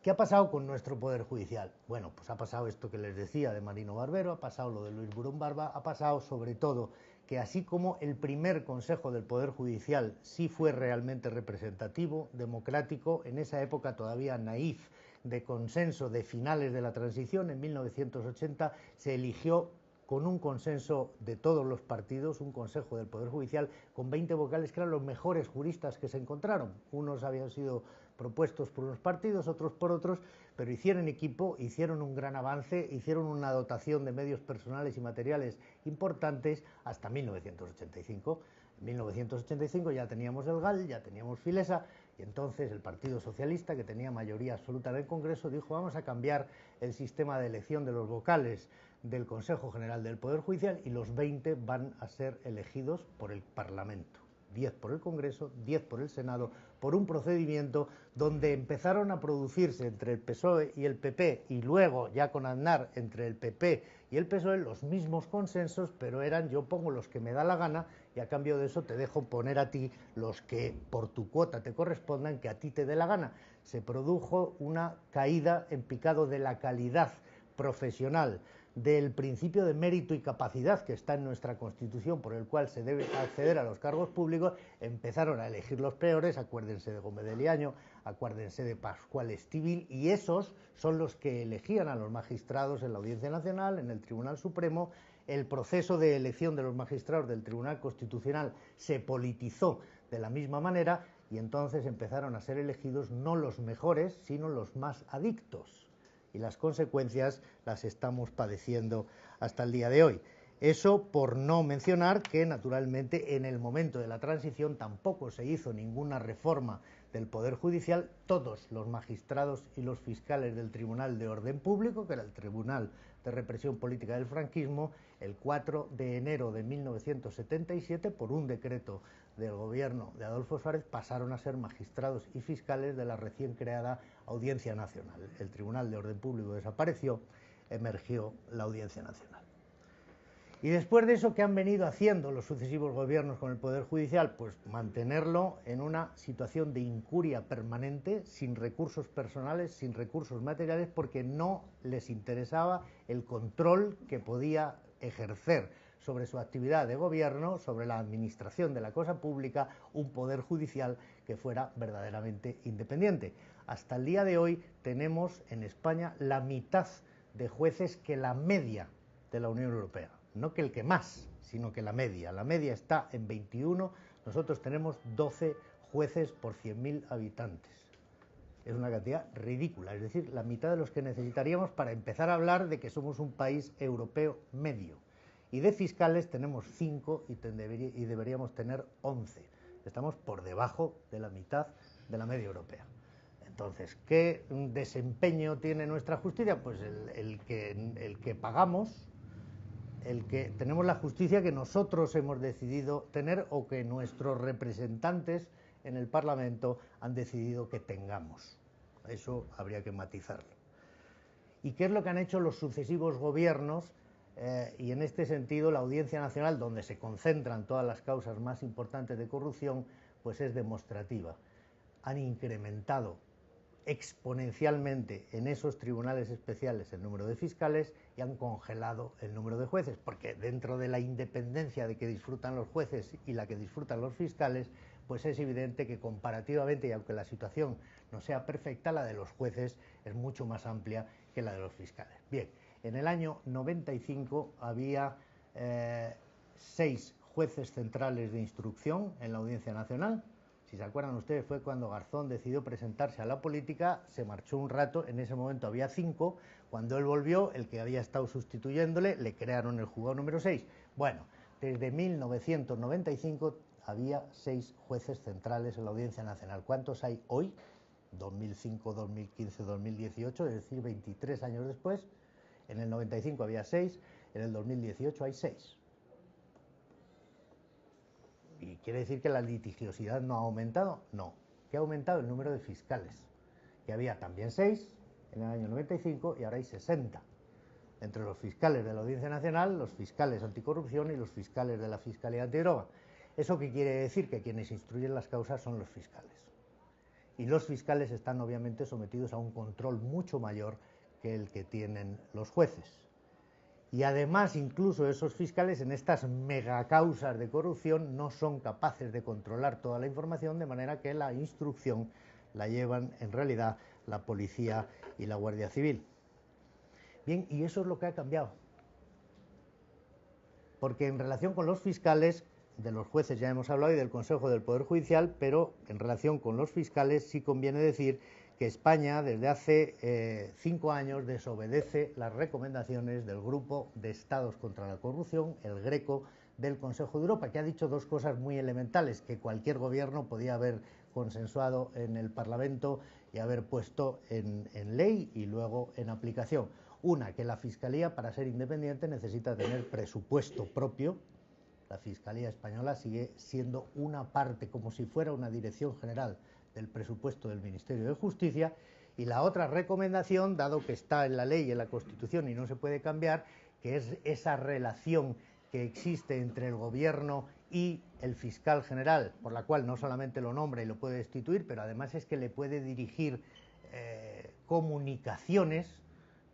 ¿Qué ha pasado con nuestro Poder Judicial? Bueno, pues ha pasado esto que les decía de Marino Barbero, ha pasado lo de Luis Burón Barba, ha pasado sobre todo que así como el primer Consejo del Poder Judicial sí fue realmente representativo, democrático, en esa época todavía naif, de consenso de finales de la transición, en 1980 se eligió con un consenso de todos los partidos, un Consejo del Poder Judicial con 20 vocales que eran los mejores juristas que se encontraron. Unos habían sido propuestos por unos partidos, otros por otros, pero hicieron equipo, hicieron un gran avance, hicieron una dotación de medios personales y materiales importantes hasta 1985. En 1985 ya teníamos el GAL, ya teníamos Filesa, y entonces el Partido Socialista, que tenía mayoría absoluta en el Congreso, dijo: vamos a cambiar el sistema de elección de los vocales del Consejo General del Poder Judicial y los 20 van a ser elegidos por el Parlamento. 10 por el Congreso, 10 por el Senado, por un procedimiento donde empezaron a producirse entre el PSOE y el PP, y luego ya con Aznar entre el PP y el PSOE, los mismos consensos, pero eran: yo pongo los que me da la gana y a cambio de eso te dejo poner a ti los que por tu cuota te correspondan, que a ti te dé la gana. Se produjo una caída en picado de la calidad profesional, del principio de mérito y capacidad que está en nuestra Constitución, por el cual se debe acceder a los cargos públicos. Empezaron a elegir los peores, acuérdense de Gómez de Liaño, acuérdense de Pascual Estíbil, y esos son los que elegían a los magistrados en la Audiencia Nacional, en el Tribunal Supremo. El proceso de elección de los magistrados del Tribunal Constitucional se politizó de la misma manera y entonces empezaron a ser elegidos no los mejores, sino los más adictos. Y las consecuencias las estamos padeciendo hasta el día de hoy. Eso por no mencionar que, naturalmente, en el momento de la transición tampoco se hizo ninguna reforma del Poder Judicial. Todos los magistrados y los fiscales del Tribunal de Orden Público, que era el Tribunal de Represión Política del franquismo, el 4 de enero de 1977, por un decreto del gobierno de Adolfo Suárez, pasaron a ser magistrados y fiscales de la recién creada Audiencia Nacional. El Tribunal de Orden Público desapareció, emergió la Audiencia Nacional. Y después de eso, ¿qué han venido haciendo los sucesivos gobiernos con el Poder Judicial? Pues mantenerlo en una situación de incuria permanente, sin recursos personales, sin recursos materiales, porque no les interesaba el control que podía ejercer sobre su actividad de gobierno, sobre la administración de la cosa pública, un Poder Judicial que fuera verdaderamente independiente. Hasta el día de hoy tenemos en España la mitad de jueces que la media de la Unión Europea. No que el que más, sino que la media. La media está en 21, nosotros tenemos 12 jueces por 100.000 habitantes. Es una cantidad ridícula, es decir, la mitad de los que necesitaríamos para empezar a hablar de que somos un país europeo medio. Y de fiscales tenemos 5 y deberíamos tener 11. Estamos por debajo de la mitad de la media europea. Entonces, ¿qué desempeño tiene nuestra justicia? Pues el que pagamos, el que tenemos la justicia que nosotros hemos decidido tener o que nuestros representantes en el Parlamento han decidido que tengamos. Eso habría que matizarlo. ¿Y qué es lo que han hecho los sucesivos gobiernos? Y en este sentido la Audiencia Nacional, donde se concentran todas las causas más importantes de corrupción, pues es demostrativa. Han incrementado exponencialmente en esos tribunales especiales el número de fiscales y han congelado el número de jueces, porque dentro de la independencia de que disfrutan los jueces y la que disfrutan los fiscales, pues es evidente que comparativamente, y aunque la situación no sea perfecta, la de los jueces es mucho más amplia que la de los fiscales. Bien, en el año 95 había 6 jueces centrales de instrucción en la Audiencia Nacional. Si se acuerdan ustedes, fue cuando Garzón decidió presentarse a la política, se marchó un rato, en ese momento había 5, cuando él volvió, el que había estado sustituyéndole, le crearon el juzgado número 6. Bueno, desde 1995 había 6 jueces centrales en la Audiencia Nacional. ¿Cuántos hay hoy? 2005, 2015, 2018, es decir, 23 años después. En el 95 había 6, en el 2018 hay 6. ¿Y quiere decir que la litigiosidad no ha aumentado? No, que ha aumentado el número de fiscales, que había también 6 en el año 95 y ahora hay 60. Entre los fiscales de la Audiencia Nacional, los fiscales anticorrupción y los fiscales de la Fiscalía Antidroga. ¿Eso qué quiere decir? Que quienes instruyen las causas son los fiscales. Y los fiscales están obviamente sometidos a un control mucho mayor que el que tienen los jueces. Y además, incluso esos fiscales en estas megacausas de corrupción no son capaces de controlar toda la información, de manera que la instrucción la llevan en realidad la policía y la Guardia Civil. Bien, y eso es lo que ha cambiado. Porque en relación con los fiscales, de los jueces ya hemos hablado y del Consejo del Poder Judicial, pero en relación con los fiscales sí conviene decir que España desde hace 5 años desobedece las recomendaciones del Grupo de Estados contra la Corrupción, el GRECO, del Consejo de Europa, que ha dicho 2 cosas muy elementales que cualquier gobierno podía haber consensuado en el Parlamento y haber puesto en ley y luego en aplicación. Una, que la Fiscalía, para ser independiente, necesita tener presupuesto propio. La Fiscalía Española sigue siendo una parte, como si fuera una dirección general del presupuesto del Ministerio de Justicia. Y la otra recomendación, dado que está en la ley y en la Constitución y no se puede cambiar, que es esa relación que existe entre el Gobierno y el fiscal general, por la cual no solamente lo nombra y lo puede destituir, pero además es que le puede dirigir comunicaciones,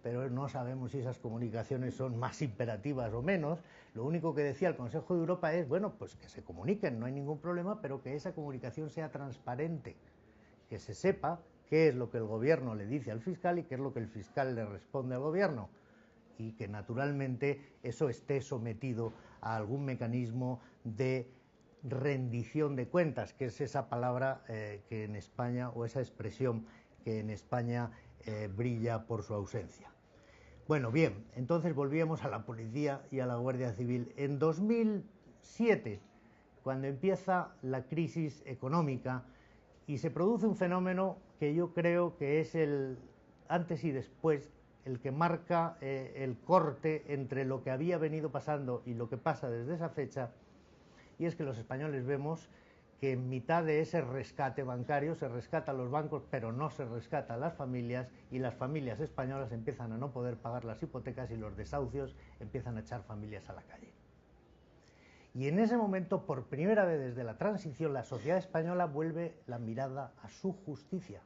pero no sabemos si esas comunicaciones son más imperativas o menos. Lo único que decía el Consejo de Europa es, bueno, pues que se comuniquen, no hay ningún problema, pero que esa comunicación sea transparente, que se sepa qué es lo que el gobierno le dice al fiscal y qué es lo que el fiscal le responde al gobierno, y que naturalmente eso esté sometido a algún mecanismo de rendición de cuentas, que es esa palabra que en España, o esa expresión que en España brilla por su ausencia. Bueno, bien, entonces volvíamos a la policía y a la Guardia Civil. En 2007, cuando empieza la crisis económica y se produce un fenómeno que yo creo que es el antes y después, el que marca el corte entre lo que había venido pasando y lo que pasa desde esa fecha, y es que los españoles vemos que en mitad de ese rescate bancario se rescata a los bancos, pero no se rescata a las familias, y las familias españolas empiezan a no poder pagar las hipotecas y los desahucios empiezan a echar familias a la calle. Y en ese momento, por primera vez desde la transición, la sociedad española vuelve la mirada a su justicia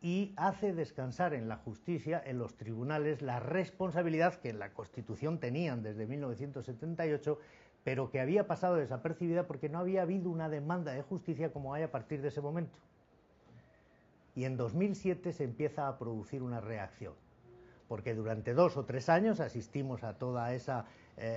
y hace descansar en la justicia, en los tribunales, la responsabilidad que en la Constitución tenían desde 1978, pero que había pasado desapercibida porque no había habido una demanda de justicia como hay a partir de ese momento. Y en 2007 se empieza a producir una reacción, porque durante 2 o 3 años asistimos a toda esa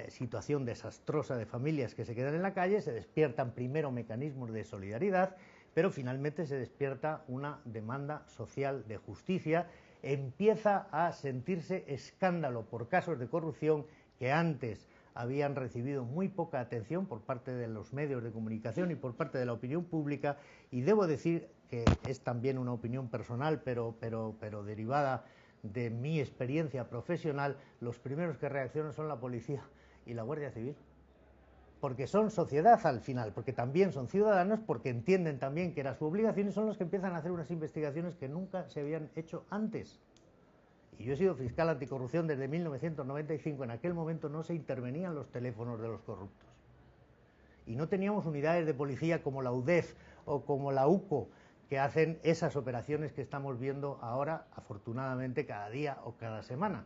situación desastrosa de familias que se quedan en la calle, se despiertan primero mecanismos de solidaridad, pero finalmente se despierta una demanda social de justicia, empieza a sentirse escándalo por casos de corrupción que antes habían recibido muy poca atención por parte de los medios de comunicación y por parte de la opinión pública, y debo decir que es también una opinión personal, pero derivada de mi experiencia profesional, los primeros que reaccionan son la policía y la Guardia Civil, porque son sociedad al final, porque también son ciudadanos, porque entienden también que era su obligación, y son los que empiezan a hacer unas investigaciones que nunca se habían hecho antes. Y yo he sido fiscal anticorrupción desde 1995, en aquel momento no se intervenían los teléfonos de los corruptos. Y no teníamos unidades de policía como la UDEF o como la UCO, que hacen esas operaciones que estamos viendo ahora, afortunadamente, cada día o cada semana.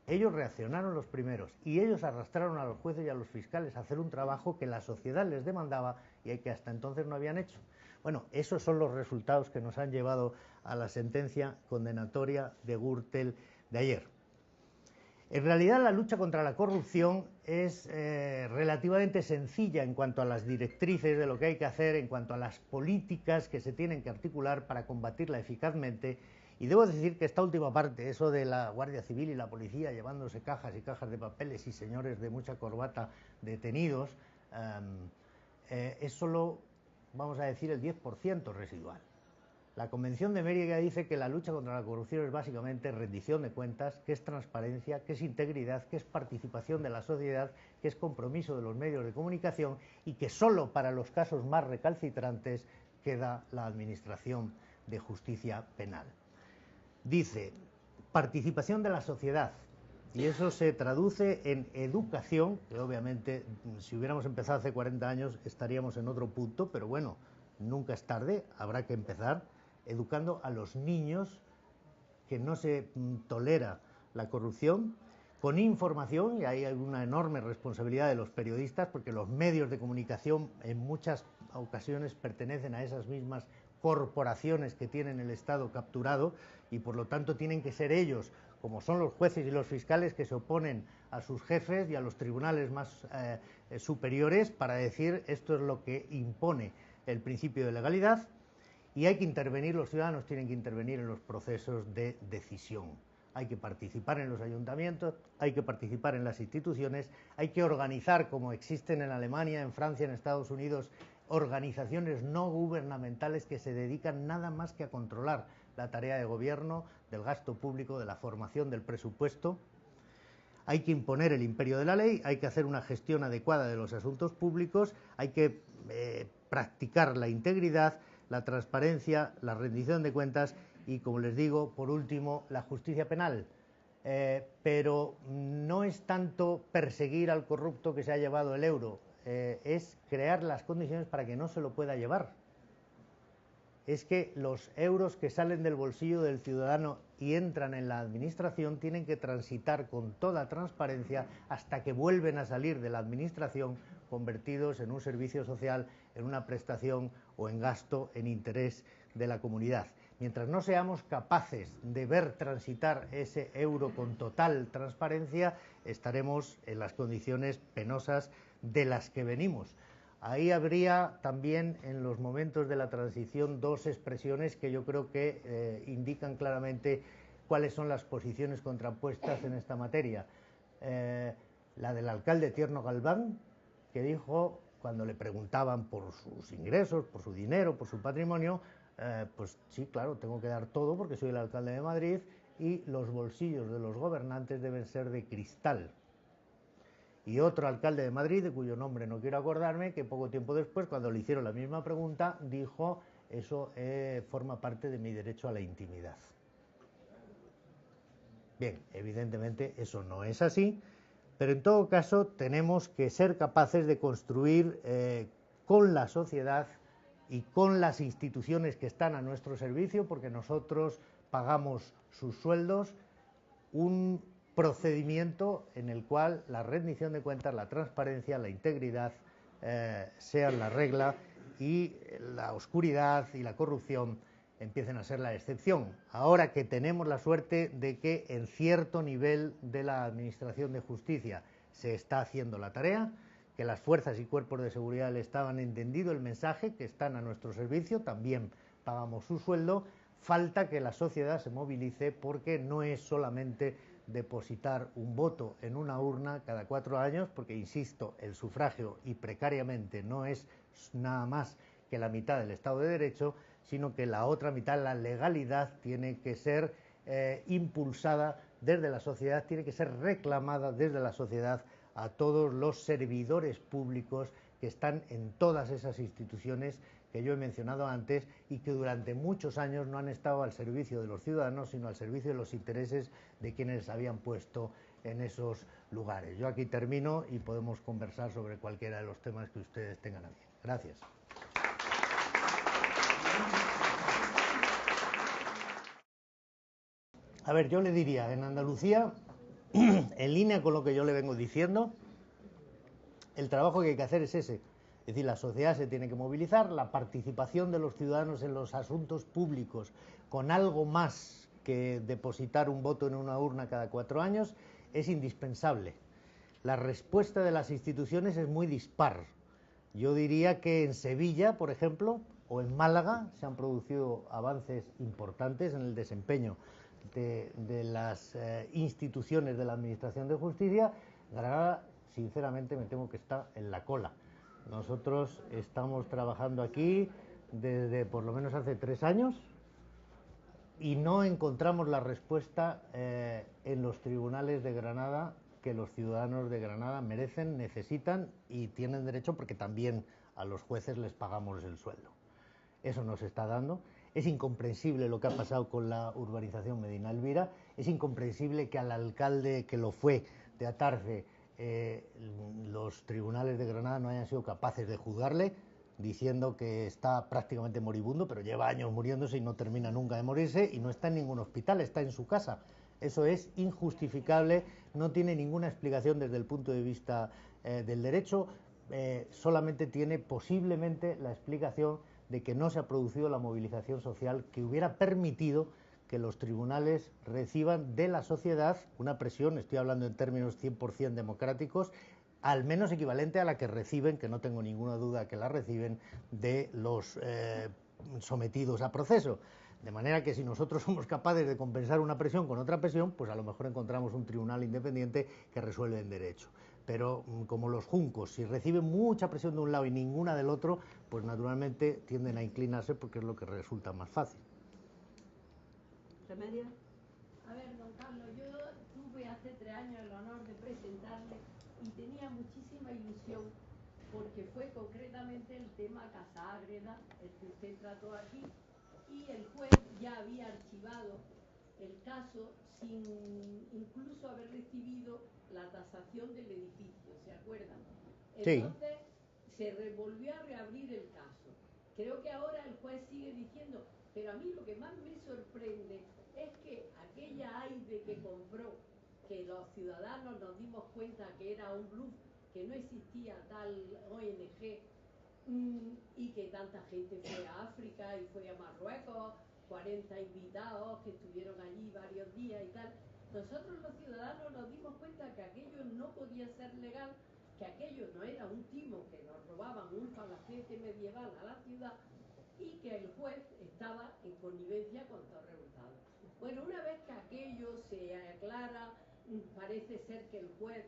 Ellos reaccionaron los primeros y ellos arrastraron a los jueces y a los fiscales a hacer un trabajo que la sociedad les demandaba y que hasta entonces no habían hecho. Bueno, esos son los resultados que nos han llevado a la sentencia condenatoria de Gürtel de ayer. En realidad la lucha contra la corrupción es relativamente sencilla en cuanto a las directrices de lo que hay que hacer, en cuanto a las políticas que se tienen que articular para combatirla eficazmente. Y debo decir que esta última parte, eso de la Guardia Civil y la policía llevándose cajas y cajas de papeles y señores de mucha corbata detenidos, es solo, vamos a decir, el 10% residual. La Convención de Mérida dice que la lucha contra la corrupción es básicamente rendición de cuentas, que es transparencia, que es integridad, que es participación de la sociedad, que es compromiso de los medios de comunicación y que solo para los casos más recalcitrantes queda la Administración de Justicia Penal. Dice, participación de la sociedad, y eso se traduce en educación, que obviamente si hubiéramos empezado hace 40 años estaríamos en otro punto, pero bueno, nunca es tarde, habrá que empezar educando a los niños que no se tolera la corrupción, con información, y ahí hay una enorme responsabilidad de los periodistas, porque los medios de comunicación en muchas ocasiones pertenecen a esas mismas corporaciones que tienen el Estado capturado y por lo tanto tienen que ser ellos, como son los jueces y los fiscales, que se oponen a sus jefes y a los tribunales más superiores para decir esto es lo que impone el principio de legalidad. Y hay que intervenir, los ciudadanos tienen que intervenir en los procesos de decisión. Hay que participar en los ayuntamientos, hay que participar en las instituciones, hay que organizar, como existen en Alemania, en Francia, en Estados Unidos, organizaciones no gubernamentales que se dedican nada más que a controlar la tarea de gobierno, del gasto público, de la formación del presupuesto. Hay que imponer el imperio de la ley, hay que hacer una gestión adecuada de los asuntos públicos, hay que practicar la integridad, la transparencia, la rendición de cuentas y, como les digo, por último, la justicia penal. Pero no es tanto perseguir al corrupto que se ha llevado el euro, es crear las condiciones para que no se lo pueda llevar. Es que los euros que salen del bolsillo del ciudadano y entran en la administración tienen que transitar con toda transparencia hasta que vuelven a salir de la administración convertidos en un servicio social, en una prestación o en gasto en interés de la comunidad. Mientras no seamos capaces de ver transitar ese euro con total transparencia, estaremos en las condiciones penosas de las que venimos. Ahí habría también en los momentos de la transición dos expresiones que yo creo que indican claramente cuáles son las posiciones contrapuestas en esta materia. La del alcalde Tierno Galván, que dijo, cuando le preguntaban por sus ingresos, por su dinero, por su patrimonio, pues sí, claro, tengo que dar todo porque soy el alcalde de Madrid y los bolsillos de los gobernantes deben ser de cristal. Y otro alcalde de Madrid, de cuyo nombre no quiero acordarme, que poco tiempo después, cuando le hicieron la misma pregunta, dijo, eso forma parte de mi derecho a la intimidad. Bien, evidentemente eso no es así, pero en todo caso tenemos que ser capaces de construir con la sociedad y con las instituciones que están a nuestro servicio, porque nosotros pagamos sus sueldos, un procedimiento en el cual la rendición de cuentas, la transparencia, la integridad sean la regla y la oscuridad y la corrupción empiecen a ser la excepción. Ahora que tenemos la suerte de que en cierto nivel de la Administración de Justicia se está haciendo la tarea, que las fuerzas y cuerpos de seguridad del Estado han entendido el mensaje, que están a nuestro servicio, también pagamos su sueldo, falta que la sociedad se movilice porque no es solamente depositar un voto en una urna cada 4 años, porque, insisto, el sufragio y precariamente no es nada más que la mitad del Estado de Derecho, sino que la otra mitad, la legalidad, tiene que ser impulsada desde la sociedad, tiene que ser reclamada desde la sociedad a todos los servidores públicos que están en todas esas instituciones que yo he mencionado antes y que durante muchos años no han estado al servicio de los ciudadanos, sino al servicio de los intereses de quienes les habían puesto en esos lugares. Yo aquí termino y podemos conversar sobre cualquiera de los temas que ustedes tengan a bien. Gracias. A ver, yo le diría, en Andalucía, en línea con lo que yo le vengo diciendo, el trabajo que hay que hacer es ese. Es decir, la sociedad se tiene que movilizar, la participación de los ciudadanos en los asuntos públicos con algo más que depositar un voto en una urna cada 4 años es indispensable. La respuesta de las instituciones es muy dispar. Yo diría que en Sevilla, por ejemplo, o en Málaga se han producido avances importantes en el desempeño de las instituciones de la Administración de Justicia. Granada, sinceramente, me temo que está en la cola. Nosotros estamos trabajando aquí desde por lo menos hace 3 años y no encontramos la respuesta en los tribunales de Granada que los ciudadanos de Granada merecen, necesitan y tienen derecho, porque también a los jueces les pagamos el sueldo. Eso no se está dando. Es incomprensible lo que ha pasado con la urbanización Medina Elvira. Es incomprensible que al alcalde que lo fue de Atarce los tribunales de Granada no hayan sido capaces de juzgarle, diciendo que está prácticamente moribundo, pero lleva años muriéndose y no termina nunca de morirse, y no está en ningún hospital, está en su casa. Eso es injustificable, no tiene ninguna explicación desde el punto de vista del derecho, solamente tiene posiblemente la explicación de que no se ha producido la movilización social que hubiera permitido que los tribunales reciban de la sociedad una presión, estoy hablando en términos 100% democráticos, al menos equivalente a la que reciben, que no tengo ninguna duda que la reciben, de los sometidos a proceso. De manera que si nosotros somos capaces de compensar una presión con otra presión, pues a lo mejor encontramos un tribunal independiente que resuelve en derecho. Pero como los juncos, si reciben mucha presión de un lado y ninguna del otro, pues naturalmente tienden a inclinarse porque es lo que resulta más fácil. ¿Remedia? A ver, don Carlos, yo tuve hace 3 años el honor de presentarle y tenía muchísima ilusión porque fue concretamente el tema Casa Ágreda, el que usted trató aquí, y el juez ya había archivado el caso sin incluso haber recibido la tasación del edificio, ¿se acuerdan? Entonces se volvió a reabrir el caso. Creo que ahora el juez sigue diciendo, pero a mí lo que más me sorprende es que aquella AIDE que compró, que los ciudadanos nos dimos cuenta que era un bluff, que no existía tal ONG, y que tanta gente fue a África y fue a Marruecos, 40 invitados que estuvieron allí varios días y tal. Nosotros los ciudadanos nos dimos cuenta que aquello no podía ser legal, que aquello no era un timo, que nos robaban un palacete medieval a la ciudad y que el juez estaba en connivencia con Torre Hurtado. Bueno, una vez que aquello se aclara, parece ser que el juez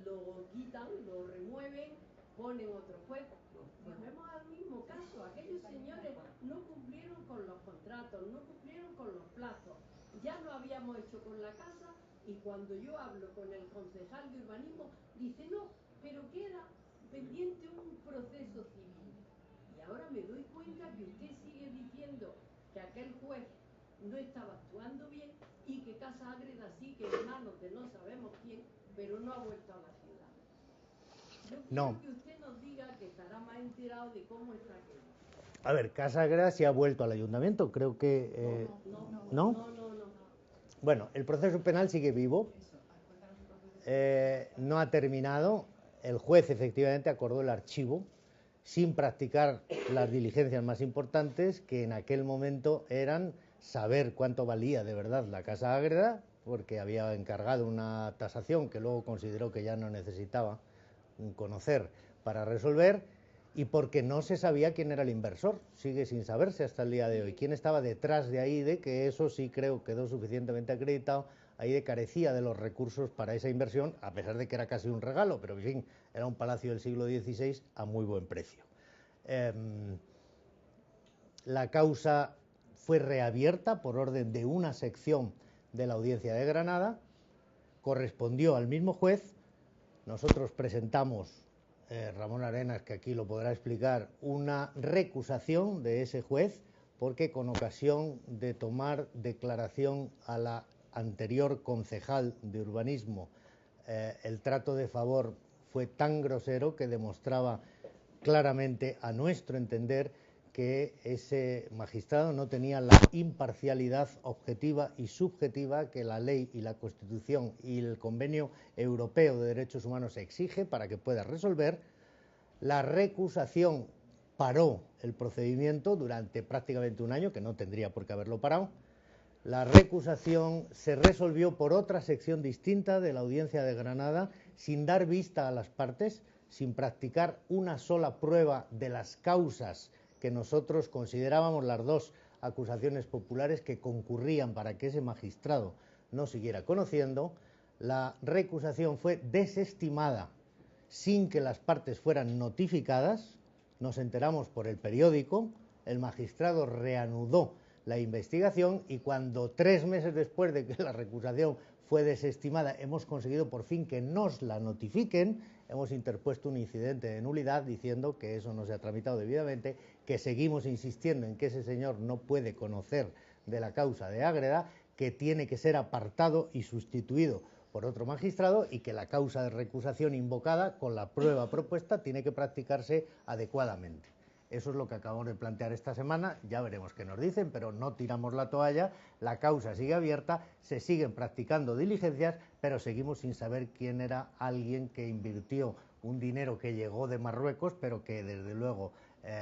lo quitan, lo remueven, ponen otro juez. Volvemos al mismo caso, aquellos señores no cumplieron con los contratos, no cumplieron con los plazos, ya lo habíamos hecho con la casa y cuando yo hablo con el concejal de urbanismo, dice no, pero queda pendiente un proceso civil. Y ahora me doy cuenta que usted sigue diciendo que aquel juez no estaba actuando bien y que Casa Ágreda sí que en manos de no sabemos quién, pero no ha vuelto a la ciudad. Yo quiero que usted nos diga que estará más enterado de cómo está aquello. A ver, Casa Ágreda sí ha vuelto al ayuntamiento, creo que... ¿No? Bueno, el proceso penal sigue vivo, no ha terminado, el juez efectivamente acordó el archivo sin practicar las diligencias más importantes, que en aquel momento eran saber cuánto valía de verdad la Casa Ágreda, porque había encargado una tasación que luego consideró que ya no necesitaba conocer para resolver, y porque no se sabía quién era el inversor, sigue sin saberse hasta el día de hoy, quién estaba detrás de AIDE, que eso sí creo quedó suficientemente acreditado. AIDE carecía de los recursos para esa inversión, a pesar de que era casi un regalo, pero en fin, era un palacio del siglo XVI a muy buen precio. La causa fue reabierta por orden de una sección de la Audiencia de Granada, correspondió al mismo juez. Nosotros presentamos, Ramón Arenas, que aquí lo podrá explicar, una recusación de ese juez, porque con ocasión de tomar declaración a la anterior concejal de urbanismo, el trato de favor fue tan grosero que demostraba claramente, a nuestro entender, que ese magistrado no tenía la imparcialidad objetiva y subjetiva que la ley y la Constitución y el Convenio Europeo de Derechos Humanos exige para que pueda resolver. La recusación paró el procedimiento durante prácticamente un año, que no tendría por qué haberlo parado. la recusación se resolvió por otra sección distinta de la Audiencia de Granada, sin dar vista a las partes, sin practicar una sola prueba de las causas que nosotros considerábamos las dos acusaciones populares que concurrían para que ese magistrado no siguiera conociendo. La recusación fue desestimada sin que las partes fueran notificadas. Nos enteramos por el periódico, el magistrado reanudó la investigación y cuando 3 meses después de que la recusación fue desestimada hemos conseguido por fin que nos la notifiquen, hemos interpuesto un incidente de nulidad diciendo que eso no se ha tramitado debidamente, que seguimos insistiendo en que ese señor no puede conocer de la causa de Ágreda, que tiene que ser apartado y sustituido por otro magistrado y que la causa de recusación invocada con la prueba propuesta tiene que practicarse adecuadamente. Eso es lo que acabamos de plantear esta semana, ya veremos qué nos dicen, pero no tiramos la toalla, la causa sigue abierta, se siguen practicando diligencias, pero seguimos sin saber quién era alguien que invirtió un dinero que llegó de Marruecos, pero que desde luego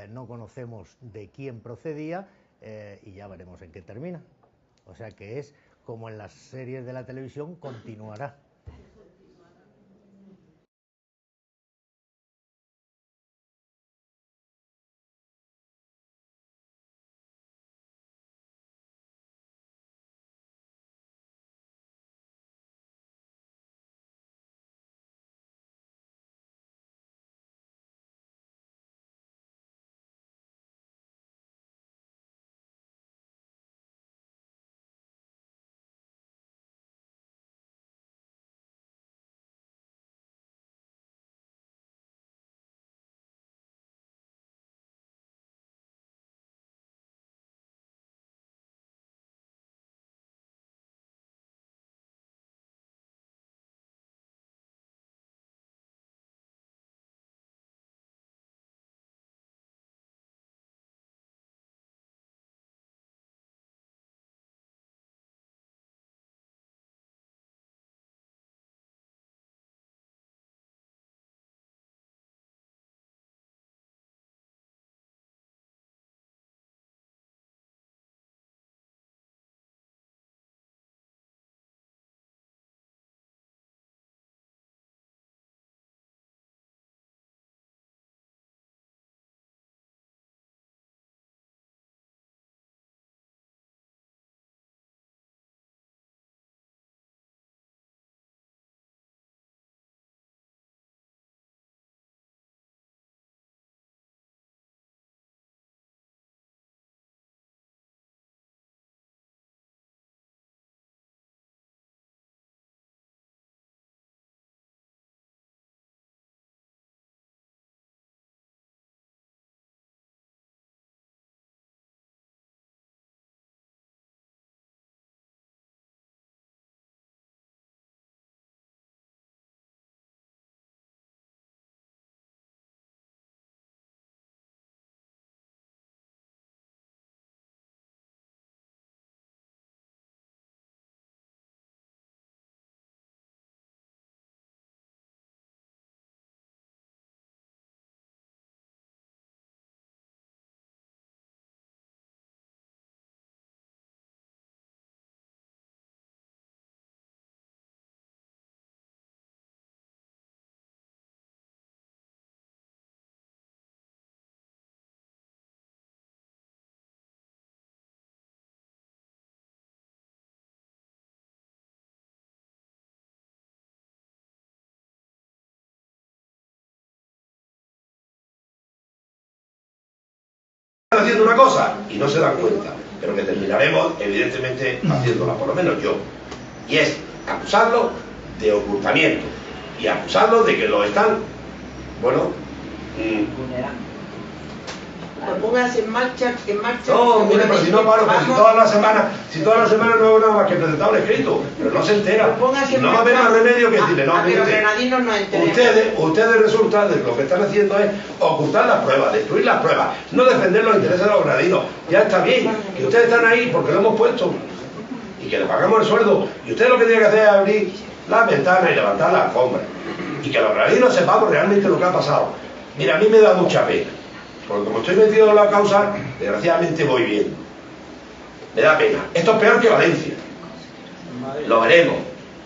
no conocemos de quién procedía, y ya veremos en qué termina. O sea que es como en las series de la televisión, continuará. Haciendo una cosa y no se dan cuenta, pero que terminaremos evidentemente haciéndola, por lo menos yo, y es acusarlo de ocultamiento y acusarlo de que lo están, bueno, pues póngase en marcha. No, mire, pero si no paro, si todas las semanas no hago nada más que presentar un escrito, pero no se entera, pues no va a haber más remedio que decirle, no, pero granadinos no ustedes resulta de lo que están haciendo es ocultar las pruebas, destruir las pruebas, no defender los intereses de los granadinos. Ya está bien, que ustedes están ahí porque lo hemos puesto y que le pagamos el sueldo, y ustedes lo que tienen que hacer es abrir las ventanas y levantar las alfombras y que los granadinos sepamos realmente lo que ha pasado. Mira, a mí me da mucha pena, porque como estoy metido en la causa, desgraciadamente voy viendo Me da pena. Esto es peor que Valencia. Lo veremos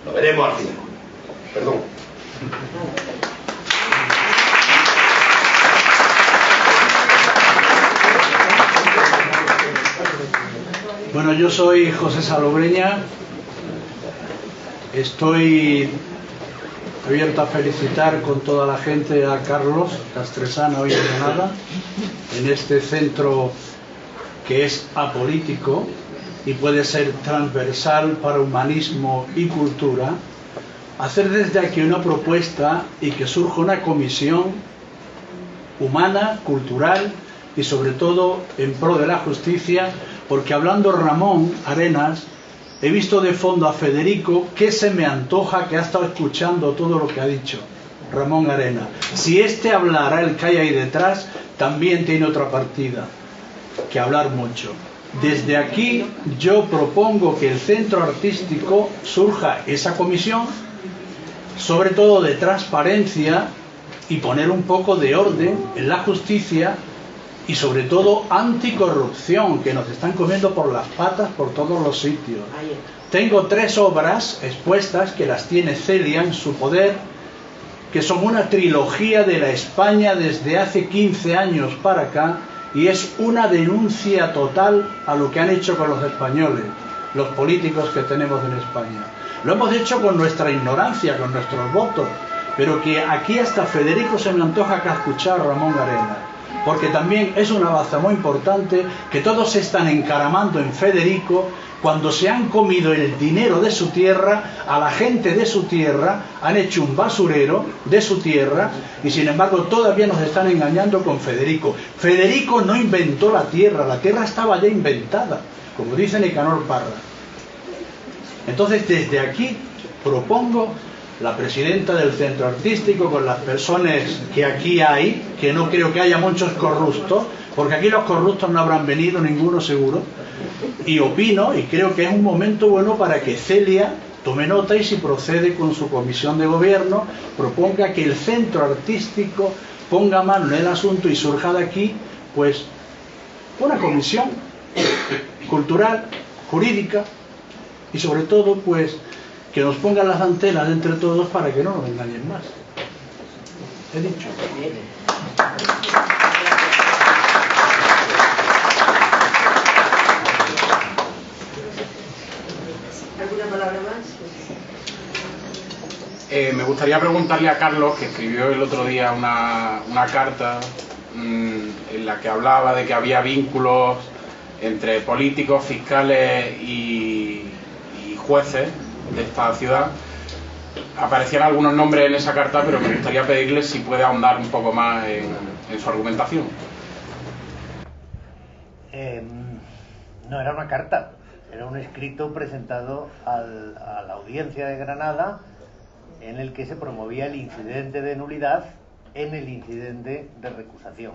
al final. Perdón. Bueno, yo soy José Salobreña. Estoy abierto a felicitar con toda la gente a Carlos Castresana hoy en Granada, en este centro que es apolítico y puede ser transversal para humanismo y cultura, hacer desde aquí una propuesta y que surja una comisión humana, cultural y sobre todo en pro de la justicia, porque hablando Ramón Arenas, he visto de fondo a Federico, que se me antoja que ha estado escuchando todo lo que ha dicho Ramón Arenas. Si este hablara, el que hay ahí detrás, también tiene otra partida, que hablar mucho. Desde aquí yo propongo que el centro artístico surja esa comisión, sobre todo de transparencia y poner un poco de orden en la justicia y sobre todo anticorrupción, que nos están comiendo por las patas por todos los sitios. Tengo 3 obras expuestas que las tiene Celia en su poder, que son una trilogía de la España desde hace 15 años para acá, y es una denuncia total a lo que han hecho con los españoles, los políticos que tenemos en España. Lo hemos hecho con nuestra ignorancia, con nuestros votos, pero que aquí hasta Federico se me antoja que ha escuchado a Ramón Arenas, porque también es una baza muy importante que todos se están encaramando en Federico cuando se han comido el dinero de su tierra, a la gente de su tierra, han hecho un basurero de su tierra y sin embargo todavía nos están engañando con Federico. Federico no inventó la tierra estaba ya inventada, como dice Nicanor Parra. Entonces desde aquí propongo la presidenta del centro artístico con las personas que aquí hay, que no creo que haya muchos corruptos, porque aquí los corruptos no habrán venido ninguno seguro, y opino y creo que es un momento bueno para que Celia tome nota y si procede con su comisión de gobierno proponga que el centro artístico ponga mano en el asunto y surja de aquí pues una comisión cultural, jurídica y sobre todo pues que nos pongan las antenas entre todos para que no nos engañen más. He dicho. ¿Alguna palabra más? Me gustaría preguntarle a Carlos, que escribió el otro día una carta en la que hablaba de que había vínculos entre políticos, fiscales y jueces de esta ciudad. Aparecían algunos nombres en esa carta, pero me gustaría pedirle si puede ahondar un poco más en su argumentación. No era una carta, era un escrito presentado a la audiencia de Granada en el que se promovía el incidente de nulidad en el incidente de recusación.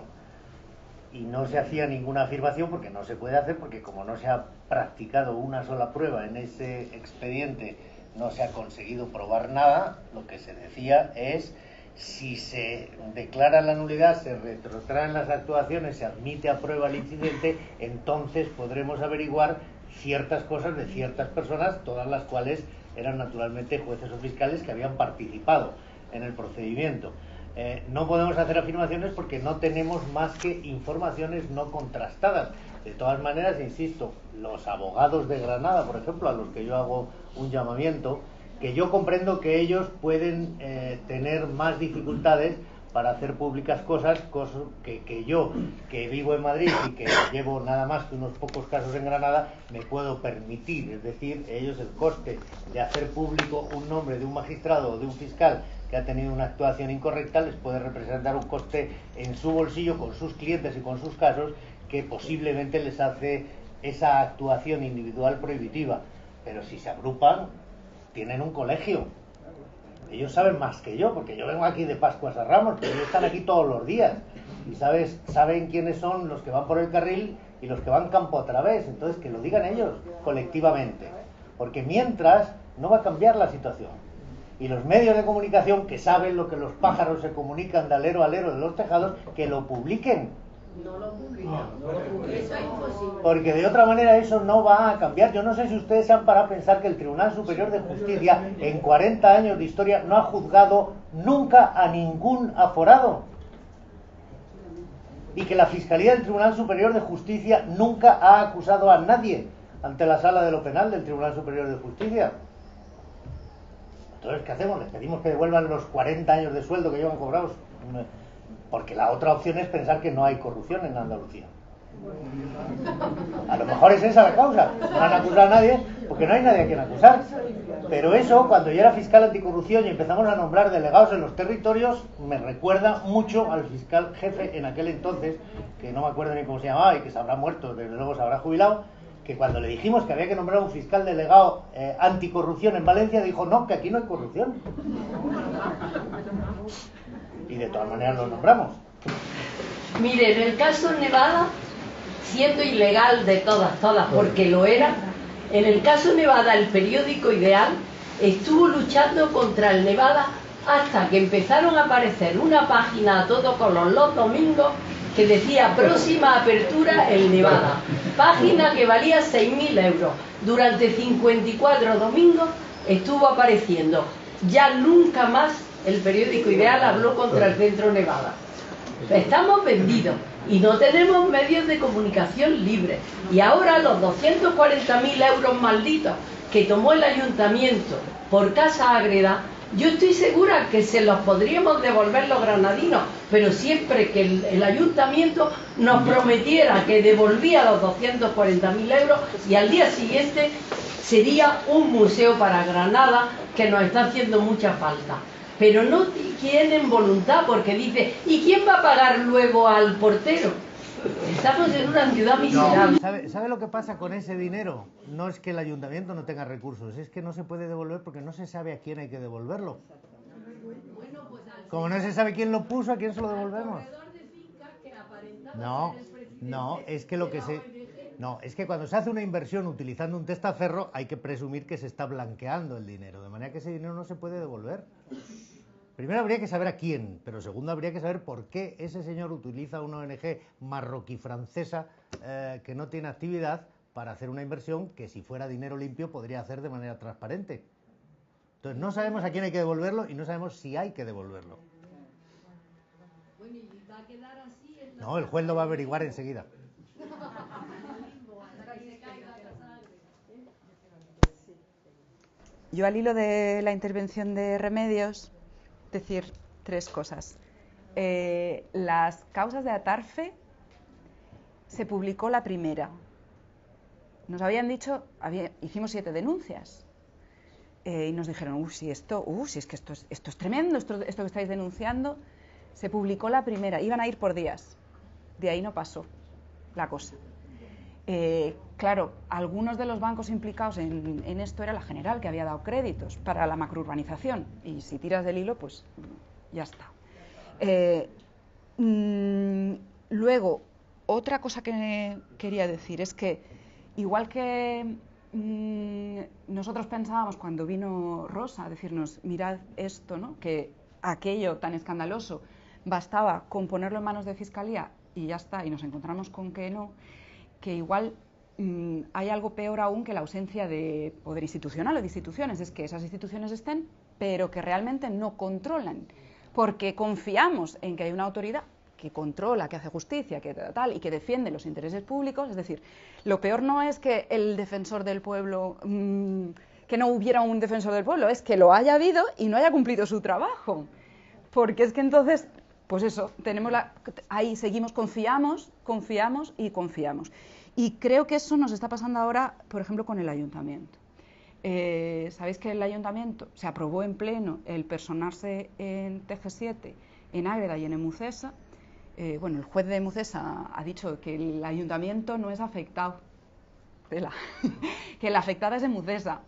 Y no se hacía ninguna afirmación porque no se puede hacer, porque como no se ha practicado una sola prueba en ese expediente, no se ha conseguido probar nada. Lo que se decía es, si se declara la nulidad, se retrotraen las actuaciones, se admite a prueba el incidente, entonces podremos averiguar ciertas cosas de ciertas personas, todas las cuales eran naturalmente jueces o fiscales que habían participado en el procedimiento. No podemos hacer afirmaciones porque no tenemos más que informaciones no contrastadas. De todas maneras, insisto, los abogados de Granada, por ejemplo, a los que yo hago un llamamiento, que yo comprendo que ellos pueden tener más dificultades para hacer públicas cosas que yo, que vivo en Madrid y que llevo nada más que unos pocos casos en Granada, me puedo permitir. Es decir, ellos el coste de hacer público un nombre de un magistrado o de un fiscal que ha tenido una actuación incorrecta les puede representar un coste en su bolsillo con sus clientes y con sus casos que posiblemente les hace esa actuación individual prohibitiva. Pero si se agrupan, tienen un colegio. Ellos saben más que yo, porque yo vengo aquí de Pascuas a Ramos, pero ellos están aquí todos los días y saben quiénes son los que van por el carril y los que van campo a través. Entonces que lo digan ellos colectivamente, porque mientras no va a cambiar la situación. Y los medios de comunicación, que saben lo que los pájaros se comunican de alero a alero de los tejados, que lo publiquen, No lo publican. Eso es imposible. Porque de otra manera eso no va a cambiar. Yo no sé si ustedes se han parado a pensar que el Tribunal Superior de Justicia en 40 años de historia no ha juzgado nunca a ningún aforado. Y que la Fiscalía del Tribunal Superior de Justicia nunca ha acusado a nadie ante la Sala de lo Penal del Tribunal Superior de Justicia. Entonces, ¿qué hacemos? ¿Les pedimos que devuelvan los 40 años de sueldo que llevan cobrados? Porque la otra opción es pensar que no hay corrupción en Andalucía. A lo mejor es esa la causa. No han acusado a nadie porque no hay nadie a quien acusar. Pero eso, cuando yo era fiscal anticorrupción y empezamos a nombrar delegados en los territorios, me recuerda mucho al fiscal jefe en aquel entonces, que no me acuerdo ni cómo se llamaba y que se habrá muerto, desde luego se habrá jubilado, que cuando le dijimos que había que nombrar un fiscal delegado anticorrupción en Valencia, dijo no, que aquí no hay corrupción. Y de todas maneras lo nombramos. Mire, en el caso Nevada, siendo ilegal de todas, porque lo era, en el caso Nevada, el periódico Ideal estuvo luchando contra el Nevada hasta que empezaron a aparecer una página a todo color los domingos que decía próxima apertura el Nevada, página que valía 6.000 euros. Durante 54 domingos estuvo apareciendo. Ya nunca más el periódico Ideal habló contra el Centro Nevada. Estamos vendidos y no tenemos medios de comunicación libres. Y ahora los 240.000 euros malditos que tomó el ayuntamiento por Casa Ágreda, yo estoy segura que se los podríamos devolver los granadinos, pero siempre que el ayuntamiento nos prometiera que devolvía los 240.000 euros y al día siguiente sería un museo para Granada que nos está haciendo mucha falta. Pero no tienen voluntad porque dice, ¿y quién va a pagar luego al portero? Estamos en una ciudad miserable. ¿Sabe lo que pasa con ese dinero? No es que el ayuntamiento no tenga recursos, es que no se puede devolver porque no se sabe a quién hay que devolverlo. Como no se sabe quién lo puso, ¿a quién se lo devolvemos? No, es que lo que se... No, es que cuando se hace una inversión utilizando un testaferro hay que presumir que se está blanqueando el dinero, de manera que ese dinero no se puede devolver. Primero habría que saber a quién, pero segundo habría que saber por qué ese señor utiliza una ONG marroquí-francesa que no tiene actividad para hacer una inversión que si fuera dinero limpio podría hacer de manera transparente. Entonces no sabemos a quién hay que devolverlo y no sabemos si hay que devolverlo. No, el juez lo va a averiguar enseguida. Yo al hilo de la intervención de Remedios, decir tres cosas. Las causas de Atarfe se publicó la primera. Nos habían dicho, hicimos 7 denuncias y nos dijeron, si es que esto es tremendo, esto que estáis denunciando. Se publicó la primera, iban a ir por días, de ahí no pasó la cosa. Claro, algunos de los bancos implicados en esto era la General, que había dado créditos para la macrourbanización, y si tiras del hilo, pues ya está. Luego, otra cosa que quería decir es que, igual que nosotros pensábamos cuando vino Rosa a decirnos, mirad esto, ¿no?, que aquello tan escandaloso bastaba con ponerlo en manos de Fiscalía y ya está, y nos encontramos con que no, que igual hay algo peor aún que la ausencia de poder institucional o de instituciones, es que esas instituciones estén, pero que realmente no controlan, porque confiamos en que hay una autoridad que controla, que hace justicia, que tal, y que defiende los intereses públicos. Es decir, lo peor no es que el defensor del pueblo, que no hubiera un defensor del pueblo, es que lo haya habido y no haya cumplido su trabajo, porque es que entonces, pues eso, ahí seguimos, confiamos y confiamos. Y creo que eso nos está pasando ahora, por ejemplo, con el ayuntamiento. Sabéis que el ayuntamiento se aprobó en pleno el personarse en TG7, en Ágreda y en Emucesa. Bueno, el juez de Emucesa ha dicho que el ayuntamiento no es afectado, que la afectada es Emucesa.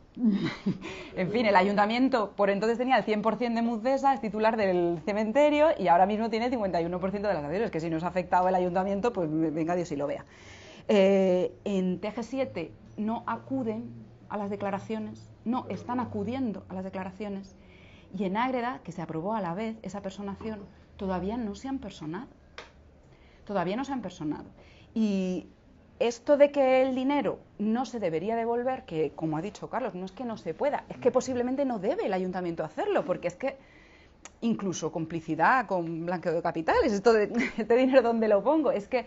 En fin, el ayuntamiento por entonces tenía el 100% de Emucesa, es titular del cementerio, y ahora mismo tiene el 51% de las acciones, que si no es afectado el ayuntamiento, pues venga Dios y lo vea. En TG7 no acuden a las declaraciones, no están acudiendo a las declaraciones, y en Ágreda, que se aprobó a la vez esa personación, todavía no se han personado. todavía no se han personado. Y esto de que el dinero no se debería devolver, que como ha dicho Carlos, no es que no se pueda, es que posiblemente no debe el ayuntamiento hacerlo, porque es que incluso complicidad con blanqueo de capitales, esto de este dinero ¿dónde lo pongo? Es que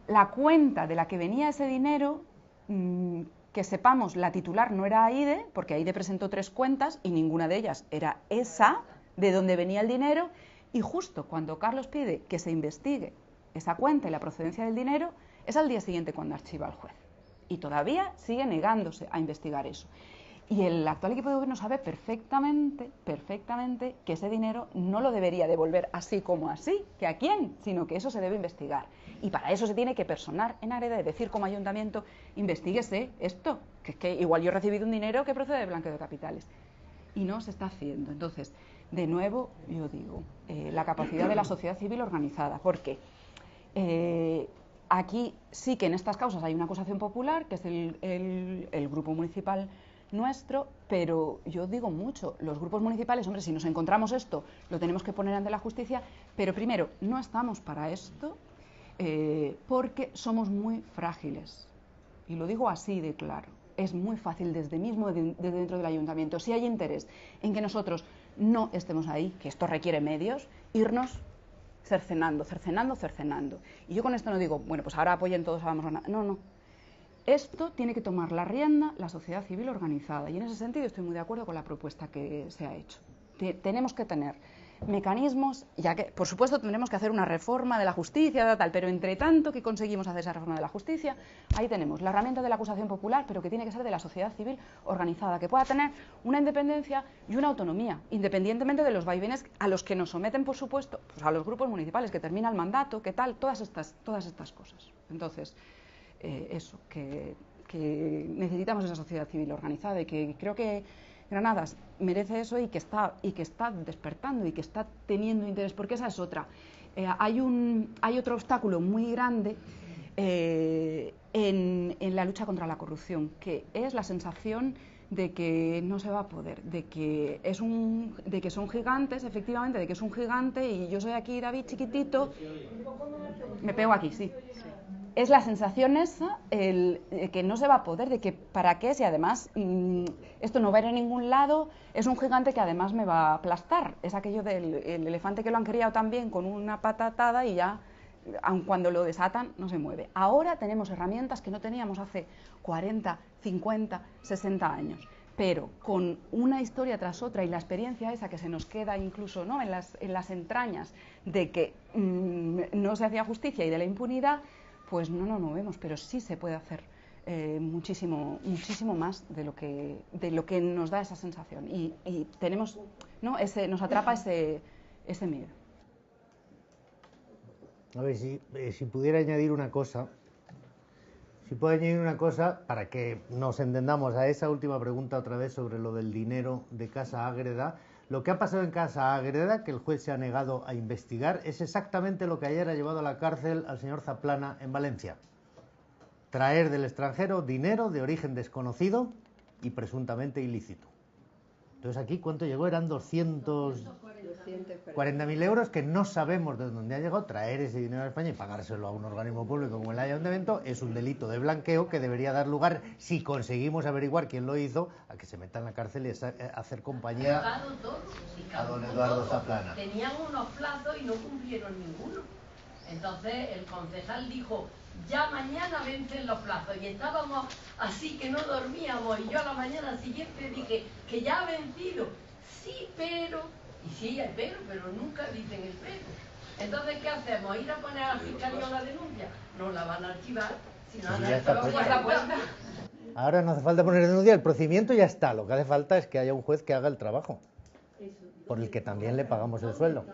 la cuenta de la que venía ese dinero, que sepamos, la titular no era AIDE, porque AIDE presentó 3 cuentas y ninguna de ellas era esa, de donde venía el dinero, y justo cuando Carlos pide que se investigue esa cuenta y la procedencia del dinero, es al día siguiente cuando archiva el juez. Y todavía sigue negándose a investigar eso. Y el actual equipo de gobierno sabe perfectamente que ese dinero no lo debería devolver así como así, que a quién, sino que eso se debe investigar. Y para eso se tiene que personar en Ágreda y decir como ayuntamiento, investíguese esto, que es que igual yo he recibido un dinero que procede de blanqueo de capitales. Y no se está haciendo. Entonces, de nuevo, yo digo, la capacidad de la sociedad civil organizada, porque aquí sí que en estas causas hay una acusación popular, que es el grupo municipal nuestro, pero yo digo mucho, los grupos municipales, hombre, si nos encontramos esto, lo tenemos que poner ante la justicia, pero primero, no estamos para esto porque somos muy frágiles, y lo digo así de claro, es muy fácil desde dentro del ayuntamiento, si hay interés en que nosotros no estemos ahí, que esto requiere medios, irnos cercenando. Y yo con esto no digo, bueno, pues ahora apoyen todos, vamos a ganar. No. Esto tiene que tomar la rienda la sociedad civil organizada. Y en ese sentido estoy muy de acuerdo con la propuesta que se ha hecho. Tenemos que tener mecanismos, ya que, por supuesto, tendremos que hacer una reforma de la justicia, pero entre tanto que conseguimos hacer esa reforma de la justicia, ahí tenemos la herramienta de la acusación popular, pero que tiene que ser de la sociedad civil organizada, que pueda tener una independencia y una autonomía, independientemente de los vaivenes a los que nos someten, por supuesto, pues a los grupos municipales, que termina el mandato, que tal, todas estas cosas. Entonces, eso, que necesitamos esa sociedad civil organizada y que creo que Granadas merece eso y que está despertando y que está teniendo interés, porque esa es otra. Hay otro obstáculo muy grande en la lucha contra la corrupción, que es la sensación de que no se va a poder, de que son gigantes, efectivamente, de que es un gigante y yo soy aquí David chiquitito, me pego aquí, sí. Es la sensación esa, que no se va a poder, de que para qué, si además esto no va a ir a ningún lado, es un gigante que además me va a aplastar. Es aquello del elefante que lo han criado también con una pata atada y ya, aun cuando lo desatan, no se mueve. Ahora tenemos herramientas que no teníamos hace 40, 50, 60 años. Pero con una historia tras otra y la experiencia esa que se nos queda incluso, ¿no?, en las entrañas de que no se hacía justicia y de la impunidad, pues no nos movemos, pero sí se puede hacer muchísimo más de lo que nos da esa sensación. Y tenemos, ¿no?, nos atrapa ese miedo. A ver, si pudiera añadir una cosa. Si puedo añadir una cosa para que nos entendamos a esa última pregunta otra vez sobre lo del dinero de Casa Ágreda. Lo que ha pasado en Casa Ágreda, que el juez se ha negado a investigar, es exactamente lo que ayer ha llevado a la cárcel al señor Zaplana en Valencia. Traer del extranjero dinero de origen desconocido y presuntamente ilícito. Entonces aquí, ¿cuánto llegó? Eran 240.000 euros que no sabemos de dónde ha llegado. Traer ese dinero a España y pagárselo a un organismo público como el ayuntamiento es un delito de blanqueo que debería dar lugar, si conseguimos averiguar quién lo hizo, a que se meta en la cárcel y hacer compañía a don Eduardo Zaplana. Tenían unos plazos y no cumplieron ninguno. Entonces el concejal dijo, ya mañana vencen los plazos, y estábamos así que no dormíamos, y yo a la mañana siguiente dije que ya ha vencido. Sí, pero, y sí hay pero nunca dicen el pero. Entonces, ¿qué hacemos? ¿Ir a poner a la fiscalía una denuncia? No la van a archivar, si no ya está puesta. Ahora no hace falta poner denuncia, el procedimiento ya está, lo que hace falta es que haya un juez que haga el trabajo, por el que también le pagamos el sueldo.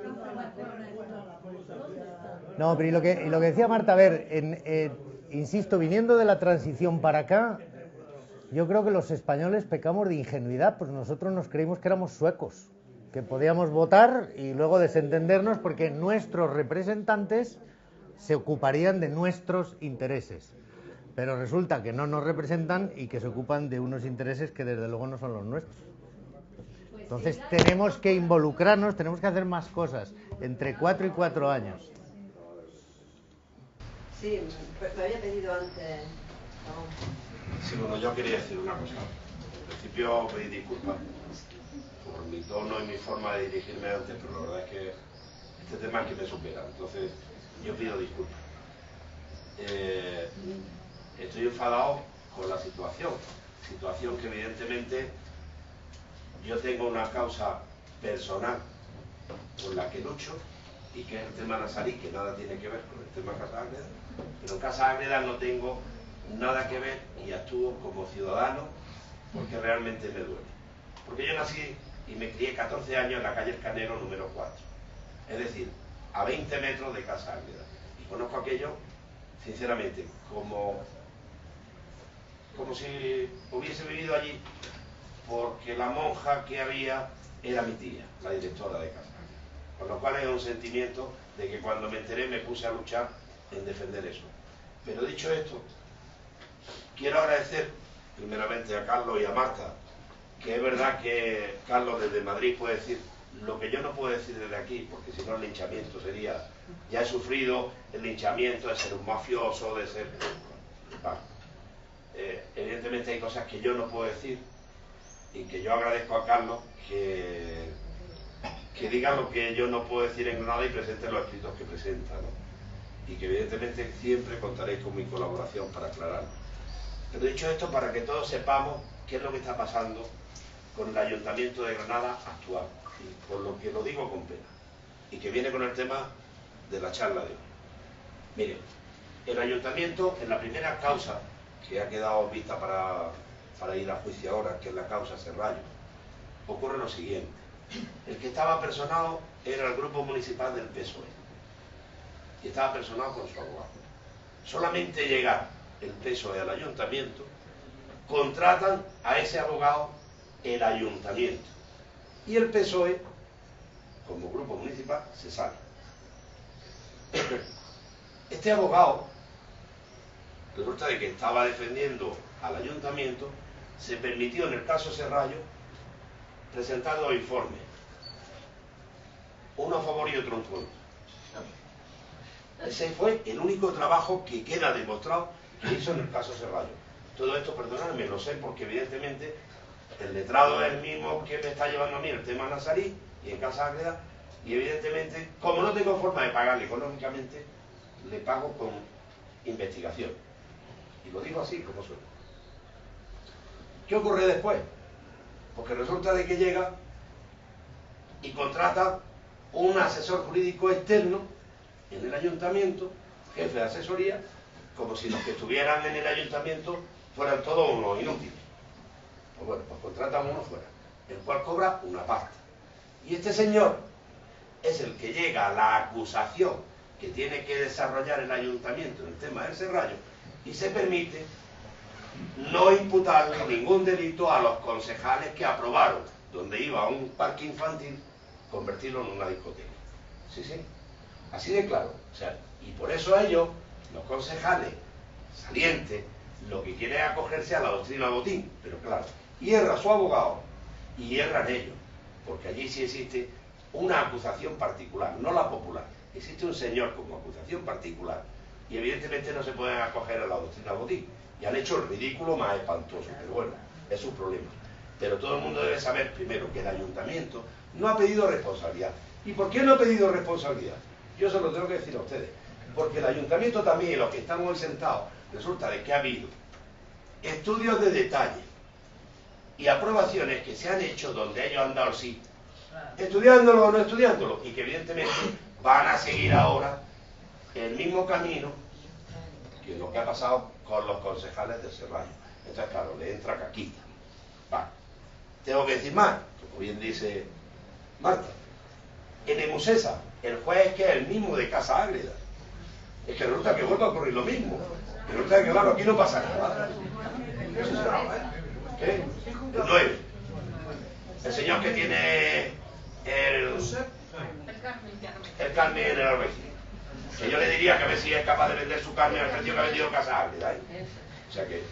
No, pero y lo que decía Marta, a ver, insisto, viniendo de la transición para acá, yo creo que los españoles pecamos de ingenuidad, pues nosotros nos creímos que éramos suecos, que podíamos votar y luego desentendernos porque nuestros representantes se ocuparían de nuestros intereses. Pero resulta que no nos representan y que se ocupan de unos intereses que desde luego no son los nuestros. Entonces tenemos que involucrarnos, tenemos que hacer más cosas entre 4 y 4 años. Sí, me había pedido antes. Sí, bueno, yo quería decir una cosa. En principio pedir disculpas por mi tono y mi forma de dirigirme antes, pero la verdad es que este tema es que me supera. Entonces, yo pido disculpas. Estoy enfadado con la situación que evidentemente yo tengo una causa personal con la que lucho, y que es el tema nazarí, que nada tiene que ver con el tema Casa Ágreda, pero en Casa Ágreda no tengo nada que ver y actúo como ciudadano porque realmente me duele. Porque yo nací y me crié 14 años en la calle El Canero número 4, es decir, a 20 metros de Casa Ágreda, y conozco aquello, sinceramente, como si hubiese vivido allí, porque la monja que había era mi tía, la directora de Casa Ágreda. Con lo cual es un sentimiento de que cuando me enteré me puse a luchar en defender eso. Pero dicho esto, quiero agradecer primeramente a Carlos y a Marta, que es verdad que Carlos desde Madrid puede decir lo que yo no puedo decir desde aquí, porque si no el linchamiento sería... Ya he sufrido el linchamiento de ser un mafioso, de ser... evidentemente hay cosas que yo no puedo decir, y que yo agradezco a Carlos que diga lo que yo no puedo decir en Granada y presente los escritos que presenta, ¿no? Y que evidentemente siempre contaréis con mi colaboración para aclararlo. Pero dicho esto, para que todos sepamos qué es lo que está pasando con el Ayuntamiento de Granada actual, y por lo que lo digo con pena, y que viene con el tema de la charla de hoy. Miren, el Ayuntamiento, en la primera causa que ha quedado vista para ir a juicio ahora, que es la causa Serrallo, ocurre lo siguiente. El que estaba personado era el grupo municipal del PSOE, y estaba personado con su abogado. Solamente llegar el PSOE al ayuntamiento, contratan a ese abogado el ayuntamiento, y el PSOE, como grupo municipal, se sale. Este abogado, resulta de que estaba defendiendo al ayuntamiento, se permitió en el caso Serrallo presentar dos informes, uno a favor y otro en contra. Ese fue el único trabajo que queda demostrado que hizo en el caso Serrallo. Todo esto, perdonadme, lo sé porque evidentemente el letrado es el mismo que me está llevando a mí el tema nazarí y en Casa Ágreda, y evidentemente, como no tengo forma de pagarle económicamente, le pago con investigación. Y lo digo así como suena. ¿Qué ocurre después? Porque resulta de que llega y contrata un asesor jurídico externo en el ayuntamiento, jefe de asesoría, como si los que estuvieran en el ayuntamiento fueran todos unos inútiles. Pues bueno, pues contratan uno fuera, el cual cobra una parte. Y este señor es el que llega a la acusación que tiene que desarrollar el ayuntamiento en el tema del Serrallo, y se permite no imputarle ningún delito a los concejales que aprobaron, donde iba un parque infantil, convertirlo en una discoteca. Sí, sí, así de claro. O sea, y por eso ellos, los concejales salientes, lo que quieren es acogerse a la doctrina Botín, pero claro, hierra su abogado y hierran ellos, porque allí sí existe una acusación particular, no la popular. Existe un señor como acusación particular, y evidentemente no se pueden acoger a la doctrina Botín, y han hecho el ridículo más espantoso, pero bueno, es su problema. Pero todo el mundo debe saber primero que el ayuntamiento no ha pedido responsabilidad. ¿Y por qué no ha pedido responsabilidad? Yo se lo tengo que decir a ustedes, porque el ayuntamiento también, los que están hoy sentados, resulta de que ha habido estudios de detalle y aprobaciones que se han hecho donde ellos han dado sí, estudiándolo o no estudiándolo, y que evidentemente van a seguir ahora el mismo camino que lo que ha pasado con los concejales de Serrallo. Entonces, claro, le entra caquita. Vale. Tengo que decir más, como bien dice Marta. En Emusesa, el juez es que es el mismo de Casa Ágreda. Es que resulta que vuelve a ocurrir lo mismo. Que resulta que, claro, aquí no pasa nada. ¿Qué? El 9. El señor que tiene el Carmen en el Albaicín. Que yo le diría que a ver si es capaz de vender su carne al precio que ha vendido Casa Ágreda, ¿eh? O sea que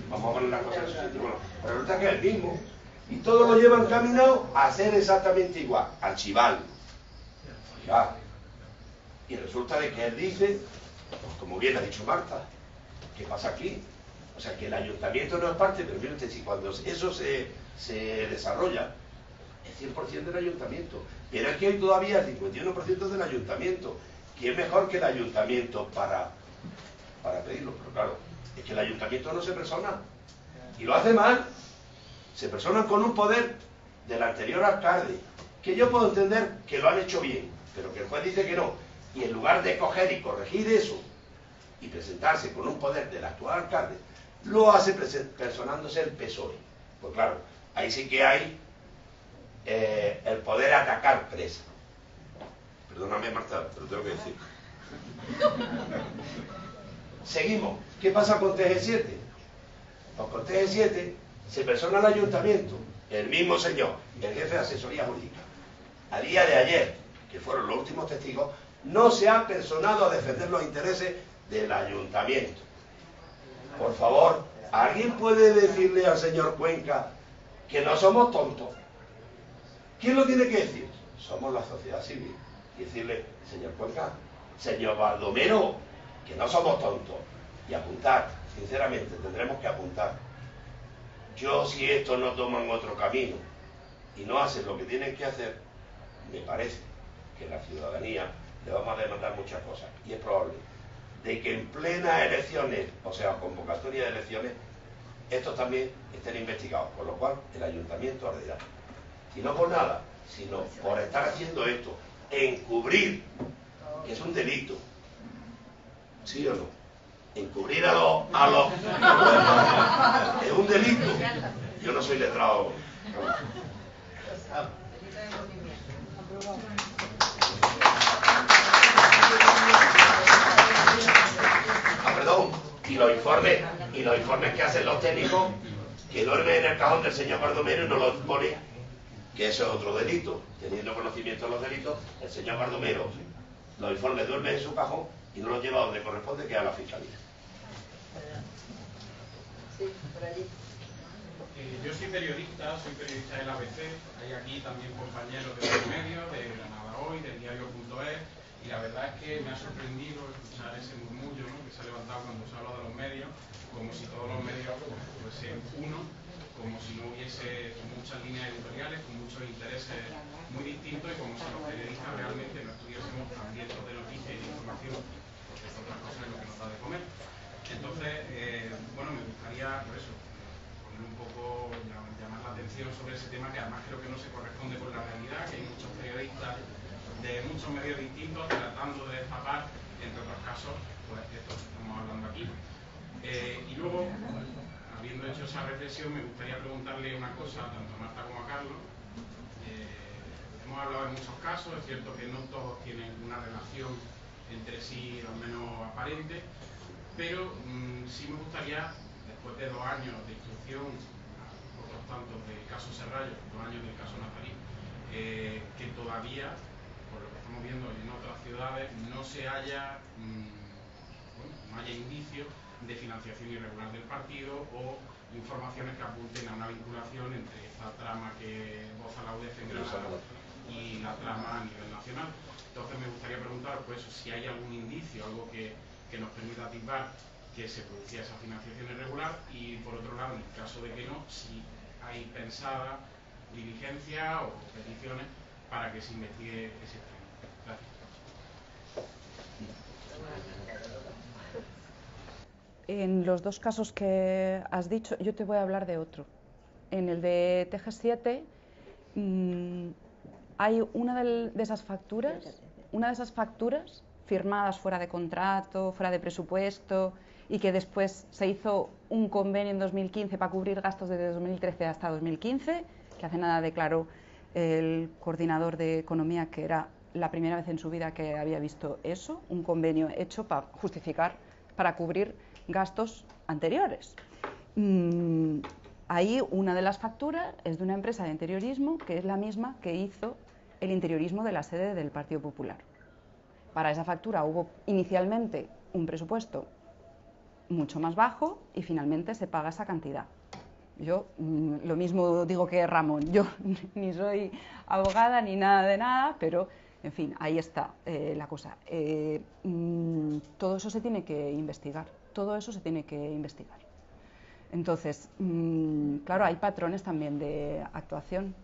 vamos a poner las cosas en su sitio. Bueno, pero resulta que es el mismo. Y todos lo llevan caminado a ser exactamente igual, archivarlo. Ya. Y resulta de que él dice Pues como bien ha dicho Marta, ¿qué pasa aquí? O sea, que el ayuntamiento no es parte, pero mire usted, si cuando eso se desarrolla, es 100% del ayuntamiento. Pero es que hoy todavía el 51% del ayuntamiento. ¿Quién mejor que el ayuntamiento para pedirlo? Pero claro, es que el ayuntamiento no se persona. Y lo hace mal. Se personan con un poder del anterior alcalde, que yo puedo entender que lo han hecho bien, pero que el juez dice que no. Y en lugar de coger y corregir eso y presentarse con un poder del actual alcalde, lo hace personándose el PSOE. Pues claro, ahí sí que hay el poder atacar presa. Perdóname, Marta, pero tengo que decir. Seguimos. ¿Qué pasa con TG7? Pues con TG7 se persona el ayuntamiento, el mismo señor, el jefe de asesoría jurídica. A día de ayer, que fueron los últimos testigos, no se ha personado a defender los intereses del ayuntamiento. Por favor, ¿alguien puede decirle al señor Cuenca que no somos tontos? ¿Quién lo tiene que decir? Somos la sociedad civil. Y decirle, señor Cuenca, señor Baldomero, que no somos tontos. Y apuntar, sinceramente, tendremos que apuntar. Yo, si estos no toman otro camino y no hacen lo que tienen que hacer, me parece que la ciudadanía le vamos a demandar muchas cosas. Y es probable de que en plenas elecciones, o sea, convocatoria de elecciones, estos también estén investigados, con lo cual el ayuntamiento arderá. Y no por nada, sino por estar haciendo esto, encubrir, que es un delito. ¿Sí o no? Encubrir a los es un delito. Yo no soy letrado. Perdón, y los informes que hacen los técnicos, que duermen en el cajón del señor Baldomero y no los pone, que eso es otro delito. Teniendo conocimiento de los delitos, el señor Baldomero, los informes duermen en su cajón y no los lleva donde corresponde, que es a la fiscalía. Sí, por allí. Yo soy periodista del ABC, hay aquí también compañeros de los medios, de Granada Hoy, del diario.es, y la verdad es que me ha sorprendido escuchar ese murmullo, ¿no?, que se ha levantado cuando se habla de los medios, como si todos los medios fuesen uno, como si no hubiese muchas líneas editoriales, con muchos intereses muy distintos, y como si los periodistas realmente no estuviésemos hambrientos de noticias y de información, porque es otra cosa es lo que nos da de comer. Entonces, bueno, me gustaría, por eso, poner un poco, llamar la atención sobre ese tema, que además creo que no se corresponde con la realidad, que hay muchos periodistas de muchos medios distintos tratando de destapar, entre otros casos, pues esto que estamos hablando aquí. Y luego, habiendo hecho esa reflexión, me gustaría preguntarle una cosa tanto a Marta como a Carlos. Hemos hablado de muchos casos, es cierto que no todos tienen una relación entre sí, al menos aparente, pero sí me gustaría, después de 2 años de instrucción, otros tantos de caso Serrallo, 2 años del caso Nazarí, que todavía, por lo que estamos viendo en otras ciudades, no se haya, no haya indicios de financiación irregular del partido o informaciones que apunten a una vinculación entre esta trama que goza la UDF en Granada y la trama a nivel nacional. Entonces me gustaría preguntar, pues, si hay algún indicio, algo que nos permita atisbar que se producía esa financiación irregular, y por otro lado, en el caso de que no, si hay pensada diligencia o peticiones para que se investigue ese tema. Gracias. En los 2 casos que has dicho, yo te voy a hablar de otro. En el de TG7 hay una de esas facturas firmadas fuera de contrato, fuera de presupuesto, y que después se hizo un convenio en 2015 para cubrir gastos desde 2013 hasta 2015, que hace nada declaró el coordinador de Economía que era la primera vez en su vida que había visto eso, un convenio hecho para justificar, para cubrir gastos anteriores. Ahí una de las facturas es de una empresa de interiorismo que es la misma que hizo el interiorismo de la sede del Partido Popular. Para esa factura hubo inicialmente un presupuesto mucho más bajo y finalmente se paga esa cantidad. Yo lo mismo digo que Ramón, yo ni soy abogada ni nada de nada, pero En fin, ahí está la cosa. Todo eso se tiene que investigar, todo eso se tiene que investigar. Entonces, claro, hay patrones también de actuación.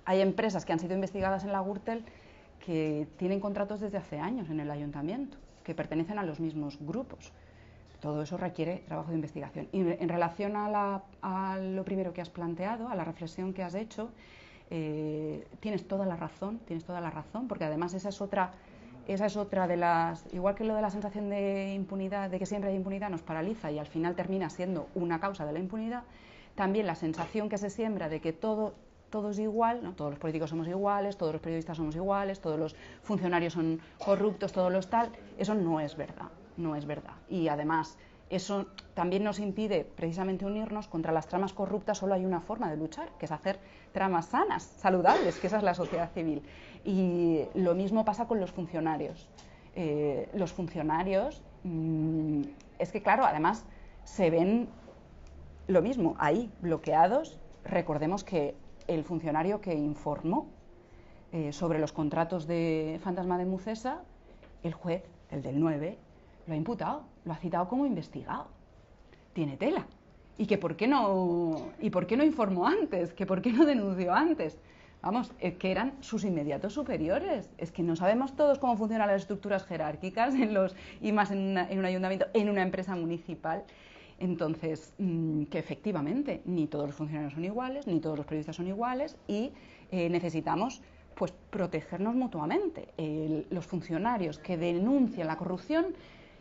Hay empresas que han sido investigadas en la Gürtel que tienen contratos desde hace años en el ayuntamiento, que pertenecen a los mismos grupos. Todo eso requiere trabajo de investigación. Y en relación a lo primero que has planteado, a la reflexión que has hecho, tienes toda la razón, porque además esa es otra de las, igual que lo de la sensación de impunidad, de que siempre hay impunidad, nos paraliza y al final termina siendo una causa de la impunidad, también la sensación que se siembra de que todo es igual, ¿no? Todos los políticos somos iguales, todos los periodistas somos iguales, todos los funcionarios son corruptos, todos los tal, eso no es verdad, no es verdad. Y además, eso también nos impide precisamente unirnos contra las tramas corruptas. Solo hay una forma de luchar, que es hacer tramas sanas, saludables, que esa es la sociedad civil. Y lo mismo pasa con los funcionarios. Los funcionarios, es que claro, además se ven lo mismo, ahí, bloqueados. Recordemos que el funcionario que informó sobre los contratos de Fantasma de Mucesa, el juez, el del 9, lo ha imputado, lo ha citado como investigado. Tiene tela. ¿Y que por qué no informó antes? ¿Que por qué no denunció antes? Vamos, que eran sus inmediatos superiores. Es que no sabemos todos cómo funcionan las estructuras jerárquicas y más en un ayuntamiento, en una empresa municipal. Entonces, que efectivamente ni todos los funcionarios son iguales, ni todos los periodistas son iguales y necesitamos pues protegernos mutuamente. Los funcionarios que denuncian la corrupción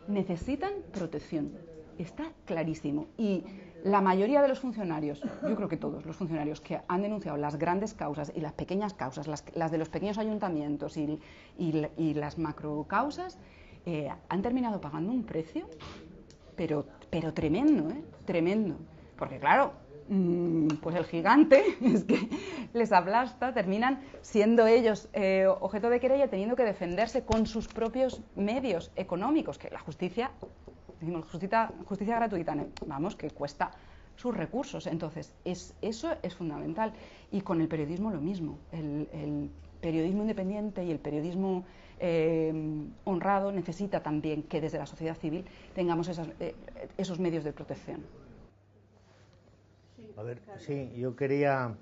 necesitan protección. Está clarísimo. Y la mayoría de los funcionarios, yo creo que todos los funcionarios que han denunciado las grandes causas y las pequeñas causas, las de los pequeños ayuntamientos y las macrocausas, han terminado pagando un precio, pero tremendo, tremendo. Porque claro, pues el gigante es que les aplasta, terminan siendo ellos objeto de querella, teniendo que defenderse con sus propios medios económicos, que la justicia, decimos justicia gratuita, vamos, que cuesta sus recursos. Entonces, eso es fundamental. Y con el periodismo lo mismo. El periodismo independiente y el periodismo honrado necesita también que desde la sociedad civil tengamos esos medios de protección. A ver, sí, yo quería...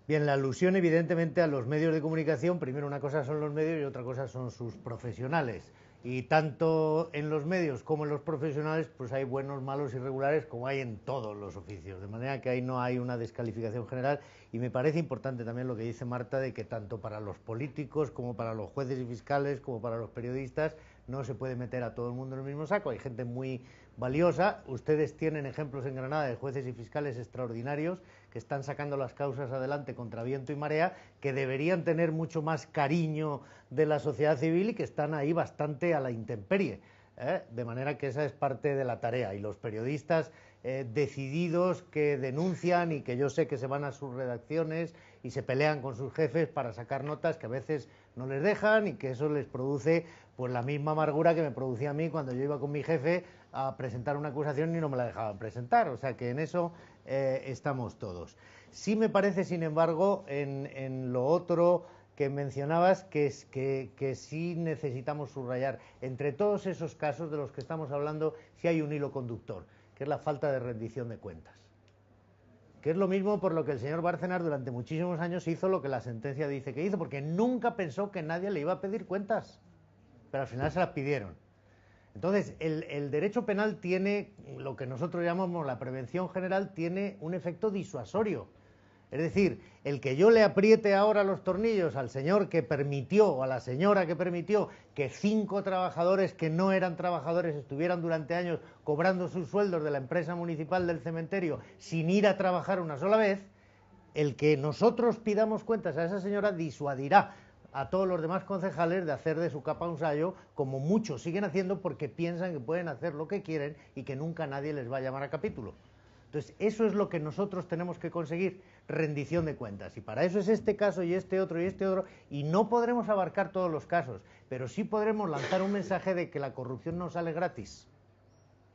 Bien, la alusión evidentemente a los medios de comunicación, primero una cosa son los medios y otra cosa son sus profesionales. Y tanto en los medios como en los profesionales, pues hay buenos, malos y regulares, como hay en todos los oficios. De manera que ahí no hay una descalificación general. Y me parece importante también lo que dice Marta, de que tanto para los políticos como para los jueces y fiscales, como para los periodistas, no se puede meter a todo el mundo en el mismo saco. Hay gente muy valiosa. Ustedes tienen ejemplos en Granada de jueces y fiscales extraordinarios que están sacando las causas adelante contra viento y marea, que deberían tener mucho más cariño de la sociedad civil y que están ahí bastante a la intemperie, de manera que esa es parte de la tarea. Y los periodistas decididos que denuncian y que yo sé que se van a sus redacciones y se pelean con sus jefes para sacar notas que a veces no les dejan, y que eso les produce pues la misma amargura que me producía a mí cuando yo iba con mi jefe a presentar una acusación y no me la dejaban presentar. O sea que en eso estamos todos. Sí me parece, sin embargo, en lo otro que mencionabas, que sí necesitamos subrayar. Entre todos esos casos de los que estamos hablando, sí hay un hilo conductor, que es la falta de rendición de cuentas. Que es lo mismo por lo que el señor Bárcenas durante muchísimos años hizo lo que la sentencia dice que hizo, porque nunca pensó que nadie le iba a pedir cuentas, pero al final se las pidieron. Entonces, el derecho penal tiene, lo que nosotros llamamos la prevención general, tiene un efecto disuasorio. Es decir, el que yo le apriete ahora los tornillos al señor que permitió, o a la señora que permitió, que 5 trabajadores que no eran trabajadores estuvieran durante años cobrando sus sueldos de la empresa municipal del cementerio sin ir a trabajar una sola vez, el que nosotros pidamos cuentas a esa señora disuadirá a todos los demás concejales de hacer de su capa un sayo, como muchos siguen haciendo porque piensan que pueden hacer lo que quieren y que nunca nadie les va a llamar a capítulo. Entonces, eso es lo que nosotros tenemos que conseguir, rendición de cuentas. Y para eso es este caso y este otro, y no podremos abarcar todos los casos, pero sí podremos lanzar un mensaje de que la corrupción no sale gratis.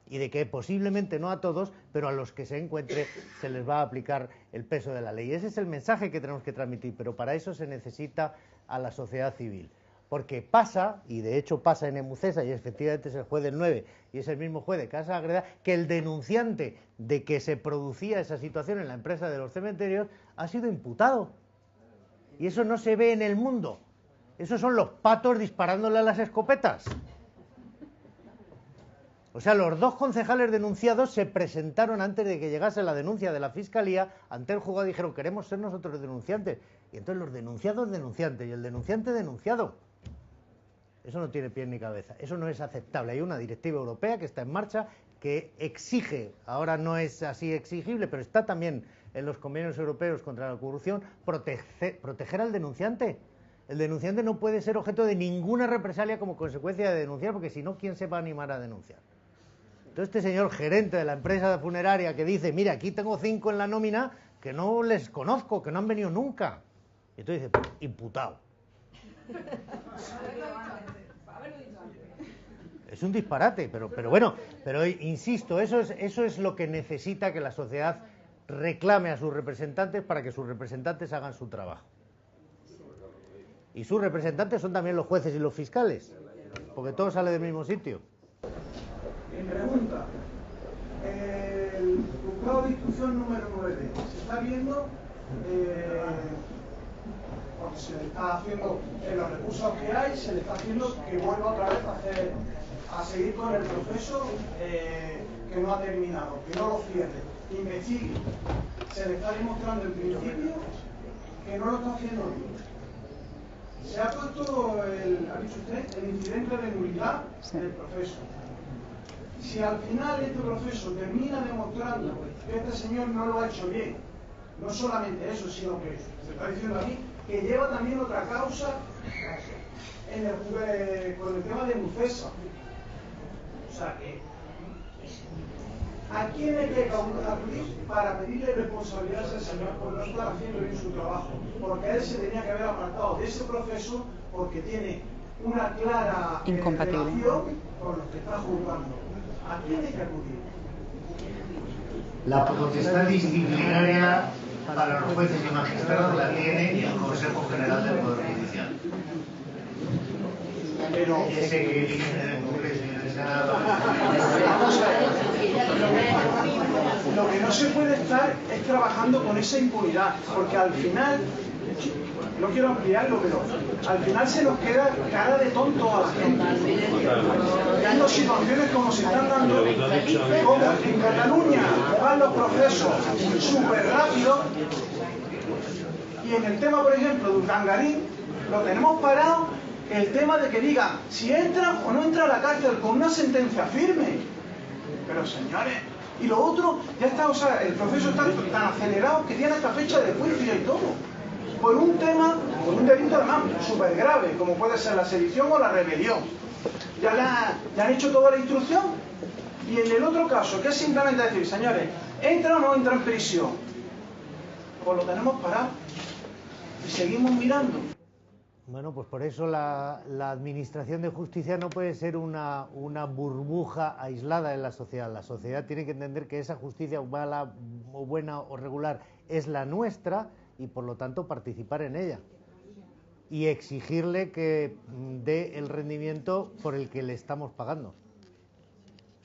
y de que posiblemente no a todos, pero a los que se encuentre se les va a aplicar el peso de la ley. Ese es el mensaje que tenemos que transmitir, pero para eso se necesita a la sociedad civil. Porque pasa, y de hecho pasa en Emucesa, y efectivamente es el juez del 9, y es el mismo juez de Casa Ágreda, que el denunciante de que se producía esa situación en la empresa de los cementerios ha sido imputado. Y eso no se ve en el mundo. Esos son los patos disparándole a las escopetas. O sea, los dos concejales denunciados se presentaron antes de que llegase la denuncia de la Fiscalía ante el juzgado y dijeron, queremos ser nosotros los denunciantes. Y entonces los denunciados denunciantes y el denunciante denunciado. Eso no tiene pie ni cabeza, eso no es aceptable. Hay una directiva europea que está en marcha que exige, ahora no es así exigible, pero está también en los convenios europeos contra la corrupción, proteger al denunciante. El denunciante no puede ser objeto de ninguna represalia como consecuencia de denunciar, porque si no, ¿quién se va a animar a denunciar? Entonces este señor gerente de la empresa funeraria que dice, mira, aquí tengo 5 en la nómina que no les conozco, que no han venido nunca. Y entonces dice, imputado. Es un disparate, pero bueno, pero insisto, eso es lo que necesita que la sociedad reclame a sus representantes para que sus representantes hagan su trabajo. Y sus representantes son también los jueces y los fiscales, porque todo sale del mismo sitio. Mi pregunta, el juzgado de instrucción número 9, ¿se está viendo? Porque se le está haciendo, en los recursos que hay, se le está haciendo que vuelva otra vez a seguir con el proceso que no ha terminado, que no lo cierre, investigue. Se le está demostrando en principio que no lo está haciendo bien. Se ha puesto, ha dicho usted, el incidente de nulidad del proceso. Si al final este proceso termina demostrando que este señor no lo ha hecho bien, no solamente eso, sino que se está diciendo aquí que lleva también otra causa con el tema de Emucesa. O sea que, ¿a quién hay que acudir para pedirle responsabilidad a ese señor por no estar haciendo bien su trabajo? Porque él se tenía que haber apartado de ese proceso porque tiene una clara relación con los que está juzgando. ¿A quién hay que acudir? La potestad disciplinaria para los jueces y magistrados la tiene el Consejo General del Poder Judicial. Pero ese que viene del Congreso y del Senado. Lo que no se puede estar es trabajando con esa impunidad, porque al final, no quiero ampliarlo, pero al final se nos queda cara de tonto a la gente. Viendo situaciones como se están dando, como en Cataluña van los procesos súper rápido, y en el tema, por ejemplo, de Urdangarín, lo tenemos parado, el tema de que diga si entra o no entra a la cárcel con una sentencia firme. Pero señores, y lo otro, ya está, o sea, el proceso está tan acelerado que tiene hasta fecha de juicio y todo. Por un tema, por un delito además súper grave, como puede ser la sedición o la rebelión. Ya han hecho toda la instrucción. Y en el otro caso, que es simplemente decir, señores, ¿entra o no entra en prisión? Pues lo tenemos parado. Y seguimos mirando. Bueno, pues por eso la administración de justicia no puede ser una burbuja aislada en la sociedad. La sociedad tiene que entender que esa justicia mala o buena o regular es la nuestra y por lo tanto participar en ella y exigirle que dé el rendimiento por el que le estamos pagando.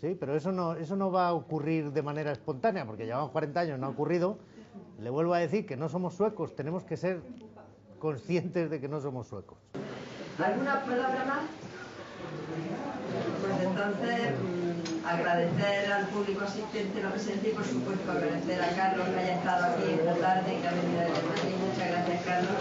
Sí, pero eso no va a ocurrir de manera espontánea, porque llevamos 40 años, no ha ocurrido. Le vuelvo a decir que no somos suecos, tenemos que ser conscientes de que no somos suecos. ¿Alguna palabra más? Pues entonces agradecer al público asistente la presencia y por supuesto agradecer a Carlos que haya estado aquí esta tarde y que ha venido desde Madrid. Muchas gracias, Carlos.